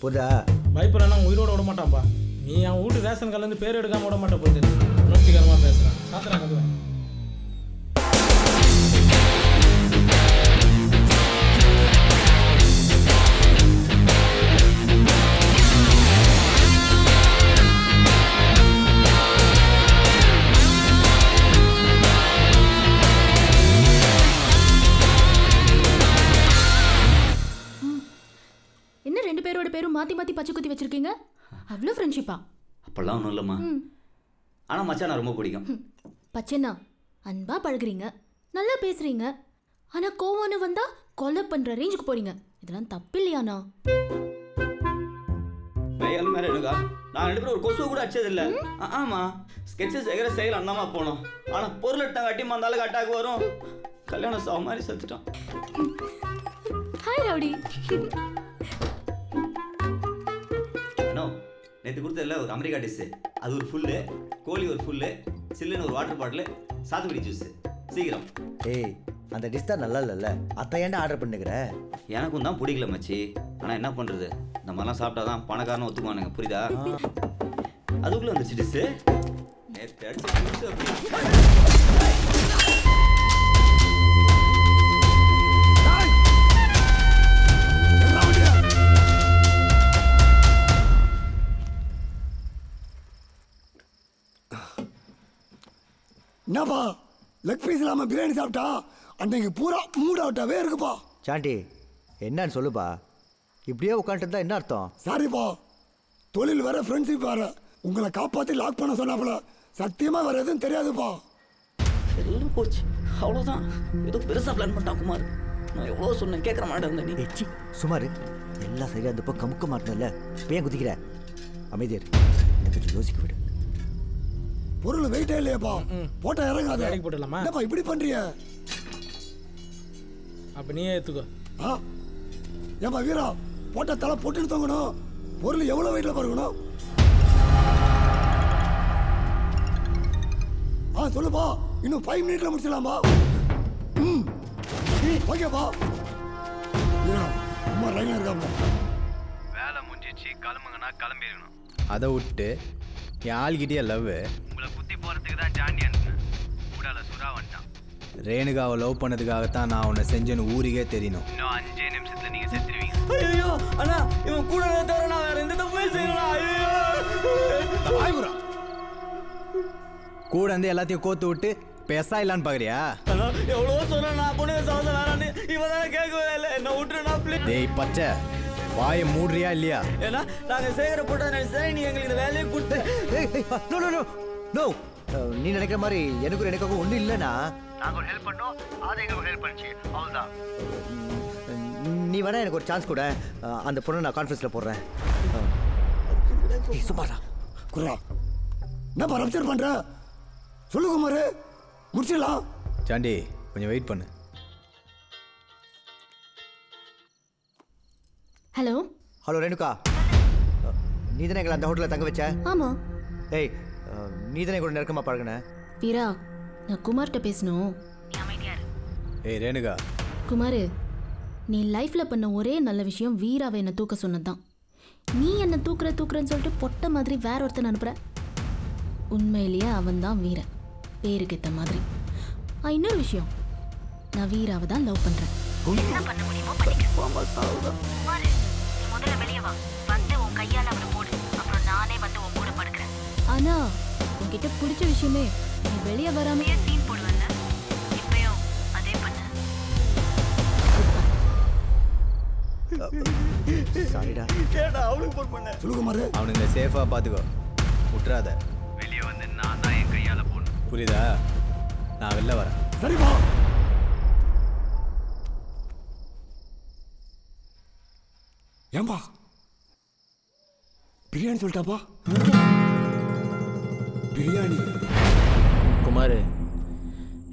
புரியுதா? பயப்படுறா உயிரோட விட மாட்டான்ப்பா. நீ அவன் வீட்டு ரேஷன் கார்டுலேருந்து பேர் எடுக்காமல் விட மாட்டேன். போகுது உணர்ச்சிகரமாக பேசுகிறேன். சாத்திரம் கதுவேன். என்ன 2 பேரோட பேரும் மாற்றி மாற்றி பச்சை குத்தி வச்சிருக்கீங்க? அவ்வளோ ஃப்ரெண்ட்ஷிப்பா? அப்பெல்லாம் ஒன்றும் இல்லைம்மா. ஆனால் மச்சான் நான் ரொம்ப பிடிக்கும். பச்சைண்ணா அன்பா பழகுறீங்க, நல்லா பேசுறீங்க. ஆனால் கோவம்னு வந்தா கொலை பண்ணுற ரேஞ்சுக்கு போறீங்க. இதெல்லாம் தப்பு இல்லையாண்ணா? மேல் மேலே எடுக்கா நான் 2 பேரும் ஒரு கொசு கூட அச்சதில்லை. ஆமாம், ஸ்கெட்சஸ் எகிற செயல் அண்ணாமா போனோம். ஆனால் பொருள் எடுத்தாங்க அட்டி மந்தாலும் அட்டாக் வரும். கல்யாணம் சாவ மாதிரி செத்துட்டான். Hi rowdy. நேற்று கொடுத்ததில்ல ஒரு அமெரிக்கா டிஷ்ஷு, அது ஒரு ஃபுல்லு, கோழி ஒரு ஃபுல்லு, சில்லுன்னு ஒரு வாட்டர் பாட்டிலு, சாத்துக்குடி ஜூஸு. சீக்கிரம். ஏய், அந்த டிஷ் தான் நல்லா இல்லைல்ல, அத்தை ஏன்டா ஆர்டர் பண்ணுகிற? எனக்கும் தான் பிடிக்கல மச்சி. ஆனால் என்ன பண்ணுறது, இந்த மாதிரிலாம் சாப்பிட்டா தான் பணக்காரனை ஒத்துக்குவானுங்க, புரியுதா? அதுக்குள்ளே வந்துச்சு டிஷ்ஷு. நேற்று அடிச்ச டிஷ்ஷு அப்படி. என்னப்பா லெக் பீஸ் இல்லாமல் பிரியாணி சாப்பிட்டா அன்னைக்கு பூரா மூட் அவுட்டாகவே இருக்குப்பா. சாண்டி, என்னன்னு சொல்லுப்பா. இப்படியே உட்காந்துட்டு என்ன அர்த்தம்? சாரிப்பா, தொழில் வேற ஃப்ரெண்ட்ஷிப் வேற. உங்களை காப்பாற்றி லாக் பண்ண சொன்னாப்புல சத்தியமாக வேற எதுவும் தெரியாதுப்பா. எல்லாம் போச்சு, அவ்வளோதான். ஏதோ பெருசாக பிளான் பண்ணிட்டான் குமார். நான் எவ்வளோ சொன்னேன், கேட்குற மாட்டேன். நீ எச்சி சுமார் எல்லாம் சரியாக இருந்தப்போ கமுக்க மாட்டேன்ல, இப்போ ஏன் குதிக்கிற? அமைதியார், எனக்கு யோசிக்க விடு. பொருள் வெயிட்டே இல்லையாப்பா, போட்டா இறங்காத. அடிக்க போட்டுடலாமா? என்னப்பா இப்படி பண்றிய? அப்ப நீயே ஏத்துக்கோ. ஏப்பா வீரா, போட்டா தலை போட்டுன்னு தொங்கணும். பொருள் எவ்வளவு வெயிட்ல பாருங்கணும். சொல்லுப்பா, இன்னும் 5 மினிட்ல முடிச்சிடலாமா? ஓகேப்பா. வீரா, அம்மா லைன்ல இருக்காங்க. வேலை முடிஞ்சிச்சு, கிளம்புங்கன்னா கிளம்பிடணும். அதை விட்டு என் ஆள்கிட்டே லவ். உங்களை குத்தி போறதுக்கு தான் ஜாண்டி அனுப்புனேன். கூடால சுறா வந்துட்டான். ரேணுகாவை லவ் பண்ணதுக்காகத்தான் நான் உன்னை செஞ்சேன்னு ஊருக்கே தெரியணும். இன்னும் 5 நிமிஷத்துல நீங்க செத்துருவீங்க. ஐயோ அண்ணா, இவன் கூட தவிர நான் வேற எந்த தப்புமே செய்யலாம். ஐயோ கூட வந்து எல்லாத்தையும் கோத்து விட்டு பெசா இல்லான்னு பாக்குறியா? எவ்வளவோ சொன்னா பொண்ணுங்க சாவத வேணான்னு இவன் தானே கேட்கவே இல்லை. என்ன விட்டுருனா ப்ளீஸ். டேய் பச்சை, வாயை மூடுறியா இல்லையா? ஏன்னா நாங்க சேகர போட்டா நினைச்சேன், நீ எங்களுக்கு இந்த வேலையை கொடுத்து. நோ நோ நோ நோ, நீ நினைக்கிற மாதிரி எனக்கு எனக்காக ஒன்றும் இல்லைண்ணா. நாங்கள் ஒரு ஹெல்ப் பண்ணோம், அதை எங்களுக்கு ஹெல்ப் பண்ணிச்சு, அவ்வளோதான். நீ வேணா எனக்கு ஒரு சான்ஸ் கூட. அந்த பொண்ணை நான் கான்ஃபரன்ஸில் போடுறேன். சுமாரா குரா, என்னப்பா ரப்சர் பண்ற? சொல்லு குமார், முடிச்சிடலாம். சாண்டி, கொஞ்சம் வெயிட் பண்ணு. ஹலோ ஹலோ ரேணுகா, நீ தானே எங்களை அந்த ஹோட்டலில் தங்க வச்ச? ஆமா. ஏய், நீ தானே கூட நெருக்கமாக பழகுன? வீரா, நான் குமார்கிட்ட பேசணும். ஏய் ரேணுகா. குமார், நீ லைஃப்பில் பண்ண ஒரே நல்ல விஷயம் வீராவை என்னை தூக்க சொன்னதுதான். நீ என்னை தூக்குறேன்னு சொல்லிட்டு பொட்ட மாதிரி வேற ஒருத்தன் அனுப்புற. உண்மையிலேயே அவன் தான் வீரன், பேருக்கு ஏற்ற மாதிரி. இன்னொரு விஷயம், நான் வீராவை தான் லவ் பண்ணுறேன். என்ன பண்ண முடியுமோ பண்ணிக்க. முதல்ல வெளியே வா, வந்து உன் கையால் அவனை போடு. அப்புறம் நானே வந்து உன் கூட படுக்கிறேன். ஆனா உன்கிட்ட பிடிச்ச விஷயமே நீ வெளியே வராமையே சீன் போடுவல்ல, இப்பயும் அதே பண்ண. சாரிடா. ஏடா அவனுக்கு ஃபோன் பண்ண? சொல்லு குமார். அவனுங்களை சேஃபா பாத்துக்கோ, விட்டுறாத. வெளியே வந்து நான் தான் என் கையால போடணும். புரியுதா? நான் வெளில வரேன். சரிப்பா. ஏம்பா பிரியாணி சொல்லிட்டாப்பா. பிரியாணி குமார்,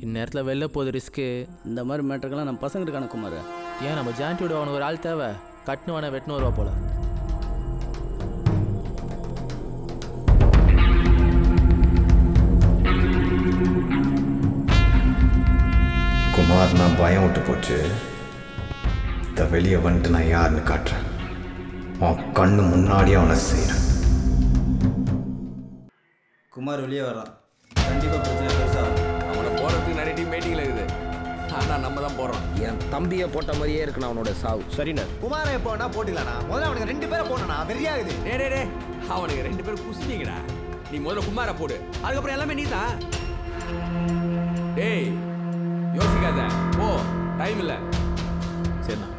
இந்நேரத்தில் வெளில போகுது ரிஸ்க்கு. இந்த மாதிரி மேட்டருக்கெல்லாம் நம்ம பசங்க இருக்கான குமார். ஏன் நம்ம ஜாண்டியோட அவனுக்கு ஒரு ஆள் தேவை. கட்டுனு வேணா வெட்டினு வருவா போல. குமார் நான் பயம் விட்டு போச்சு. இந்த வெளியே வந்துட்டு நான் யாருன்னு காட்டுறேன். அவன் கண்ணு முன்னாடியே அவனை செய்கிறேன். குமார் வெளியே வரான். கண்டிப்பாக பிரச்சனை பெருசா. அவனை போகிறதுக்கு நிறைய டீம் மீட்டிங்கில் இருக்குது. ஆனால் நம்ம தான் போகிறோம். என் தம்பியை போட்ட மாதிரியே இருக்கணும் அவனோட சாவு. சரிண்ணா. குமாரை எப்போனா போட்டுக்கலாண்ணா. முதல்ல அவனுக்கு 2 பேரை போடணும்ண்ணா. வெறியாகுது. டே அவனுக்கு 2 பேரும் குசிட்டீங்கடா. நீ முதல்ல குமாரை போடு, அதுக்கப்புறம் எல்லாமே நீ தான். டேய் யோசிக்காத, ஓ டைம் இல்லை. சரிண்ணா.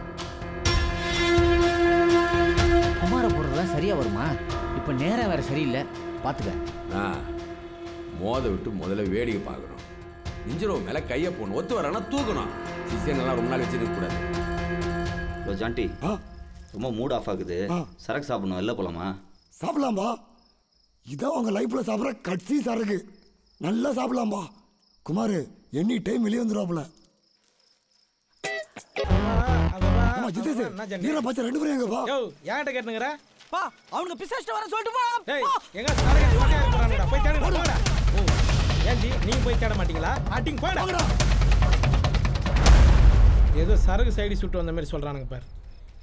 குமாரை போடுறதெல்லாம் சரியா வருமா? இப்போ நேரம் வேற சரியில்லை, பார்த்துக்க. மோத விட்டு முதல்ல வேடிக்கை பார்க்கணும். இன்ஜிரோ மேலே கையை போடணும். ஒத்து வரனா தூக்கணும். சிசியனெல்லாம் ரொம்ப நாள் வச்சுருக்க கூடாது. இப்போ ஜாண்டி ரொம்ப மூட் ஆஃப் ஆகுது. சரக்கு சாப்பிடணும், வெளில போகலாமா? சாப்பிடலாம்பா. இதான் உங்க லைஃப்ல சாப்பிட்ற கட்சி சரக்கு. நல்லா சாப்பிடலாம்பா. குமார் எனி டைம் வெளியே வந்துடுவாப்புல. ஆமா ஜிதேஷ், நீரா பச்சை 2 பேரும் எங்கப்பா? யோ யார்கிட்ட கேட்டுங்கற? பா அவனுக்கு பிசாஸ்ட் வர சொல்லிட்டு போ. டேய் எங்க சாரங்க ஓட்டே போறாங்கடா. போய் தேடுங்க போடா. ஓ ஏஞ்சி நீங்க போய் தேட மாட்டீங்களா? ஆட்டிங் போடா. ஏதோ சரகு சைடு சுட்டு வந்த மாதிரி சொல்றானுங்க பார்.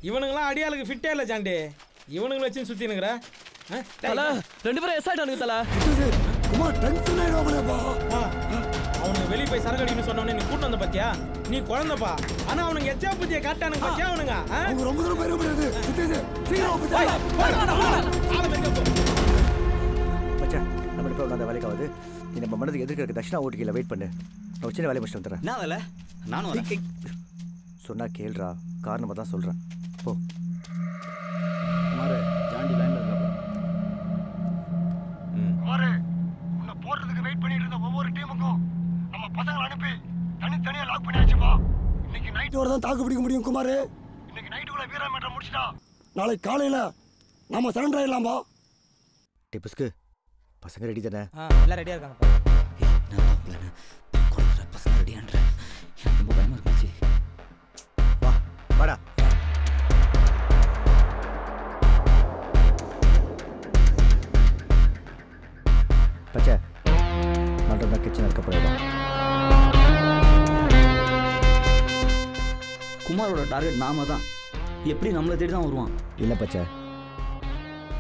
இவனுங்கலாம் அடியாளுக்கு ஃபிட்டே இல்ல ஜாண்டி. இவனுங்களை வச்சு சுத்தினுங்கற. தல 2 பேரும் எஸ் ஆயிட்டானுங்க தல. குமார் டென்ஷன் ஆயிடுவாங்களேப்பா. அவனுக்கு வெளிய போய் சரகு அடிக்கணும் சொன்ன உடனே நீ கூட்டி வந்த பாத்தியா? நீ குழந்தைப்பா. ஆனா அவனுங்க எச்சா புத்திய காட்டானுங்க பாத்தியா அவனுங்க? அவங்க ரொம்ப தூரம் போயிட முடியாது. ஜிதேஷ் சீக்கிரம் போய் பச்சா நம்ம இப்போ அந்த வேலைக்கு ஆகுது. நீ நம்ம மனதுக்கு எதிர்க்க இருக்க தட்சிணா ஓட்டுக்கையில் வெயிட் பண்ணு. நான் ஒரு சின்ன வேலையை முடிச்சுட்டு வந்துடுறேன். என்ன வேலை? நானும் வரேன். சொன்னா கேள்றா, காரணமாக தான் சொல்கிறேன். போ. குமார் ஜாண்டி லைன்ல இருக்காப்ல. குமார் உன்னை போடுறதுக்கு வெயிட் பண்ணிட்டு இருந்த ஒவ்வொரு டீமுக்கும் நம்ம பசங்களை அனுப்பி தனித்தனியா லாக் பண்ணியாச்சுப்பா. இன்னைக்கு நைட் வரை தான் தாக்கு பிடிக்க முடியும் குமார். இன்னைக்கு நைட்டுக்குள்ள வீரா மேட்டரை முடிச்சிட்டா நாளைக்கு காலையில நாம சரண்டர் ஆயிடலாம்பா. டிப்புஸ்க்கு பசங்க ரெடி தானே? எல்லாம் ரெடியா இருக்காங்கப்பா. பசங்க ரெடியான்ற எனக்கு ரொம்ப பயமா இருந்துச்சு. வா வாடா. பச்சை மண்டபம் தான் கிச்சன் இருக்க போயிடும். குமாரோட டார்கெட் நாம தான். எப்படி நம்மளை தேடி தான் வருவான்? இல்லை பச்சை,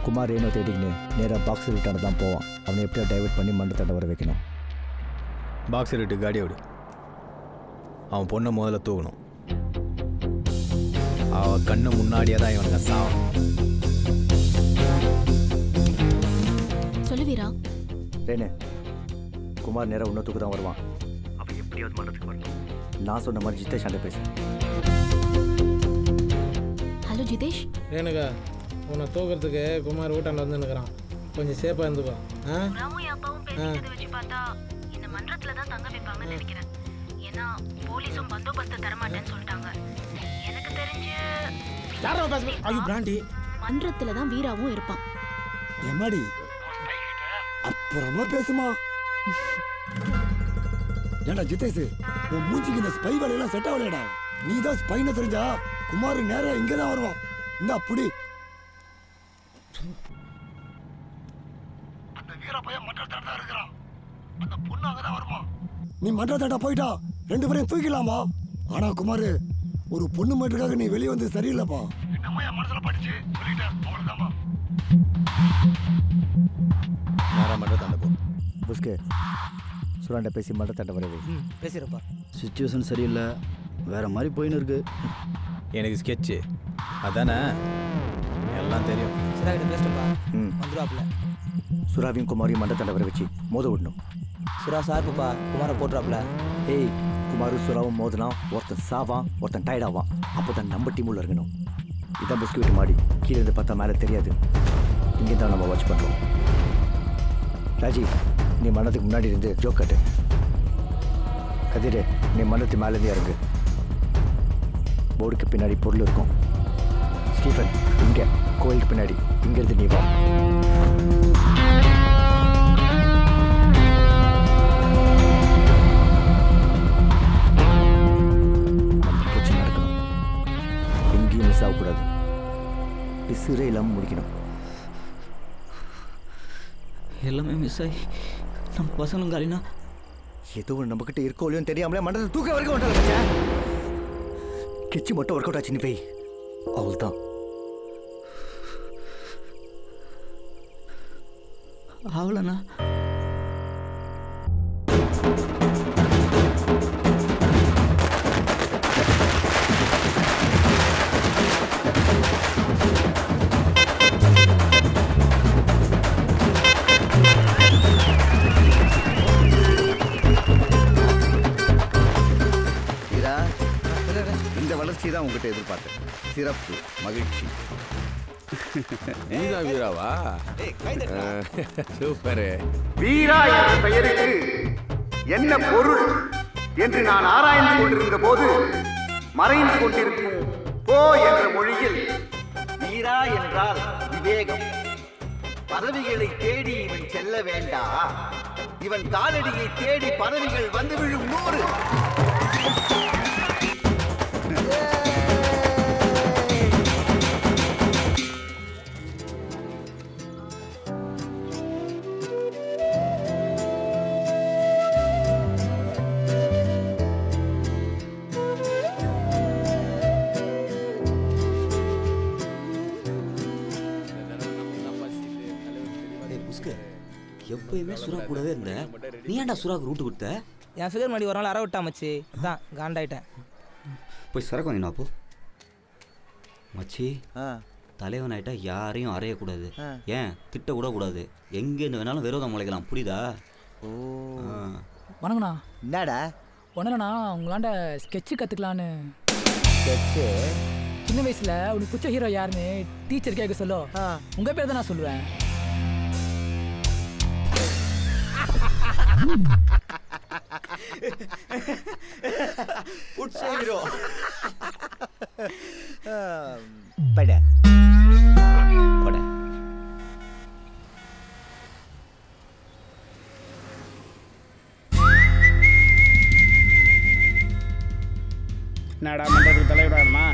குமார் ஏனோ தேடிக்கின்னு நேராக பாக்ஸர் வீட்டான தான் போவான். அவனை எப்படியா டைவர்ட் பண்ணி மண்டபத்தை வர வைக்கணும். பாக்ஸர் விட்டு காடி விடு. அவன் பொண்ணை முதல்ல தூக்கணும். அவன் கண்ணு முன்னாடியே தான் இவனுக்கு சாவம். சொல்லு வீரா. ரேனு, குமார் நேராக உன்னை தூக்கு தான் வருவான். அவன் எப்படியாவது மண்டபத்துக்கு வரணும். நான் சொன்ன மாதிரி ஜிதேஷ் ஆண்ட பேசு. ஹலோ ஜிதேஷ். ரேணுகா, உன்னை தூக்கிறதுக்கு குமார் ஊட்டாண்ட வந்து நிற்கிறான். கொஞ்சம் சேஃபாக இருந்துக்கோ. அப்பாவும் பேசிட்டதை வச்சு பார்த்தா இந்த மன்றத்துல தான் தங்க வைப்பாங்கன்னு நினைக்கிறேன். ஏன்னா போலீஸும் பந்தோபஸ்து தரமாட்டேன்னு சொல்லிட்டாங்க. எனக்கு தெரிஞ்சு யாரும் பேச ஐயோ பிராண்டி மன்றத்துல தான் வீராவும் இருப்பான். எம்மாடி அப்புறமா பேசுமா. ஏண்டா ஜிதேஷ், உன் மூஞ்சிக்கு இந்த ஸ்பை வேலையெல்லாம் செட் ஆகலையடா. நீ தான் ஸ்பைன்னு தெரிஞ்சா குமார் நேரம் இங்கே தான் வருவான். இந்த அப்படி அந்த வீர பையன் மன்றத்தாட்ட தான் இருக்கிறான். அந்த பொண்ணு அங்கே தான் வருமா. நீ மன்றத்தாட்ட போயிட்டா 2 பேரையும் தூக்கிடலாமா. ஆனா குமார், ஒரு பொண்ணு மட்டுக்காக நீ வெளியே வந்து சரியில்லைப்பா. நம்ம என் மனசுல படிச்சு சொல்லிட்டேன், அவ்வளவுதான்ப்பா. நேராக மண்டபத்தாண்ட போ. புஸ்கு சுராண்ட பேசி மண்டபத்தாண்ட வரவே பேசுகிறப்பா. சுச்சுவேஷன் சரியில்லை, வேற மாதிரி போயின்னு இருக்கு. எனக்கு ஸ்கெட்சு அதானே எல்லாம் தெரியும். சிராகிட்ட பேசிட்டப்பா. வந்துடுவாப்புல. சுறாவையும் குமாரையும் மண்டத்தாண்ட வர வச்சு மோத விடணும். சுறா சார்புப்பா குமாரை போட்டுறாப்புல. ஏய், குமாரும் சுறாவும் மோதனா ஒருத்தன் சாவான், ஒருத்தன் டயர்டாவான். அப்போ தான் நம்ம டீம் உள்ள இருக்கணும். இதான் பிஸ்கெட் மாடி. கீழே இருந்து பார்த்தா மேலே தெரியாது. இங்கே தான் நம்ம வாட்ச் பண்ணுறோம். ராஜீவ், நீ மண்டத்துக்கு முன்னாடி இருந்து ஜோக் கட்டு. கதிரே, நீ மண்டத்து மேலேருந்தே இறங்கு. போர்டுக்கு பின்னாடி பொருள் இருக்கும். ஸ்டீஃபன், இங்கே கோயிலுக்கு பின்னாடி இங்கேருந்து நீ வா. மிஸ் ஆகக்கூடாது. பிசுரே இல்லாமல் முடிக்கணும். எல்லாமே மிஸ் ஆகி நம்ம பசங்களும் காலினா ஏதோ ஒன்று நம்மக்கிட்ட இருக்கோ இல்லையோன்னு தெரியாமலே மண்டத்தை தூக்க வரைக்கும் வந்துட்டேன். கெச்சி மட்டும் ஒர்க் அவுட் ஆச்சு. நீ போய் அவள் தான் அவளண்ணா. தான் உங்ககிட்ட எதிர்பார்த்தேன். சிறப்பு, மகிழ்ச்சி. நீதான் வீராவா? சூப்பர். வீரா என்ற பெயருக்கு என்ன பொருள் என்று நான் ஆராய்ந்து கொண்டிருந்த போது மறைந்து கொண்டிருக்கும் போ என்ற மொழியில் வீரா என்றால் விவேகம். பதவிகளை தேடி இவன் செல்ல வேண்டாம். இவன் காலடியை தேடி பதவிகள் வந்து விழும் 100. எப்பயுமே சுறா கூடவே இருந்த, நீ ஏன்டா சுறாக்கு ரூட்டு கொடுத்த? என் ஃபிகர் மாடி ஒரு நாள் அற விட்டா மச்சி, தான் காண்டாயிட்டேன். போய் சரக்கு வாங்கினா அப்போ. மச்சி, தலைவன் ஆயிட்டா யாரையும் அறையக்கூடாது. ஏன் திட்ட கூட கூடாது. எங்கேருந்து வேணாலும் விரோதம் முளைக்கலாம், புரியுதா? ஓ, வணங்கண்ணா. என்னடா? ஒன்றுண்ணா, உங்களாண்ட ஸ்கெட்சு கற்றுக்கலான்னு. ஸ்கெட்சு? சின்ன வயசில் உனக்கு பிடிச்ச ஹீரோ யாருன்னு டீச்சர் கேட்க சொல்லோ, உங்கள் பேர் தான் நான் சொல்லுவேன். புடிச்ச ஹீரோ பட பட. என்னடா மன்றத்துக்கு தலைவரானுமா?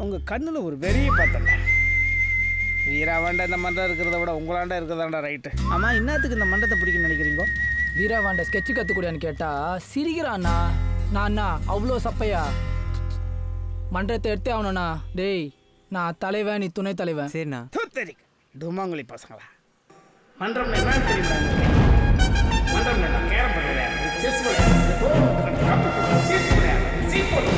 உங்கள் கண்ணில் ஒரு வெறியை பார்த்தல. வீராவாண்ட இந்த மன்றம் இருக்கிறத விட உங்களாண்ட இருக்கிறதாண்டா ரைட்டு. ஆமாம், இன்னத்துக்கு இந்த மன்றத்தை பிடிக்குன்னு நினைக்கிறீங்க? வீராவாண்ட ஸ்கெட்சு கற்றுக்கூடியான்னு கேட்டால் சிரிக்கிறாண்ணா. நான் அவ்வளோ சப்பையா? மன்றத்தை எடுத்தே ஆகணும்ண்ணா. டேய், நான் தலைவன், நீ துணை தலைவன். சரிண்ணா. தெரியும் துமாங்குழி பசங்களா. மன்றம் என்ன தெரியுமா? மன்றம் கேரம் விளையாடு, செஸ் விளையாடு, சீட் விளையாடு.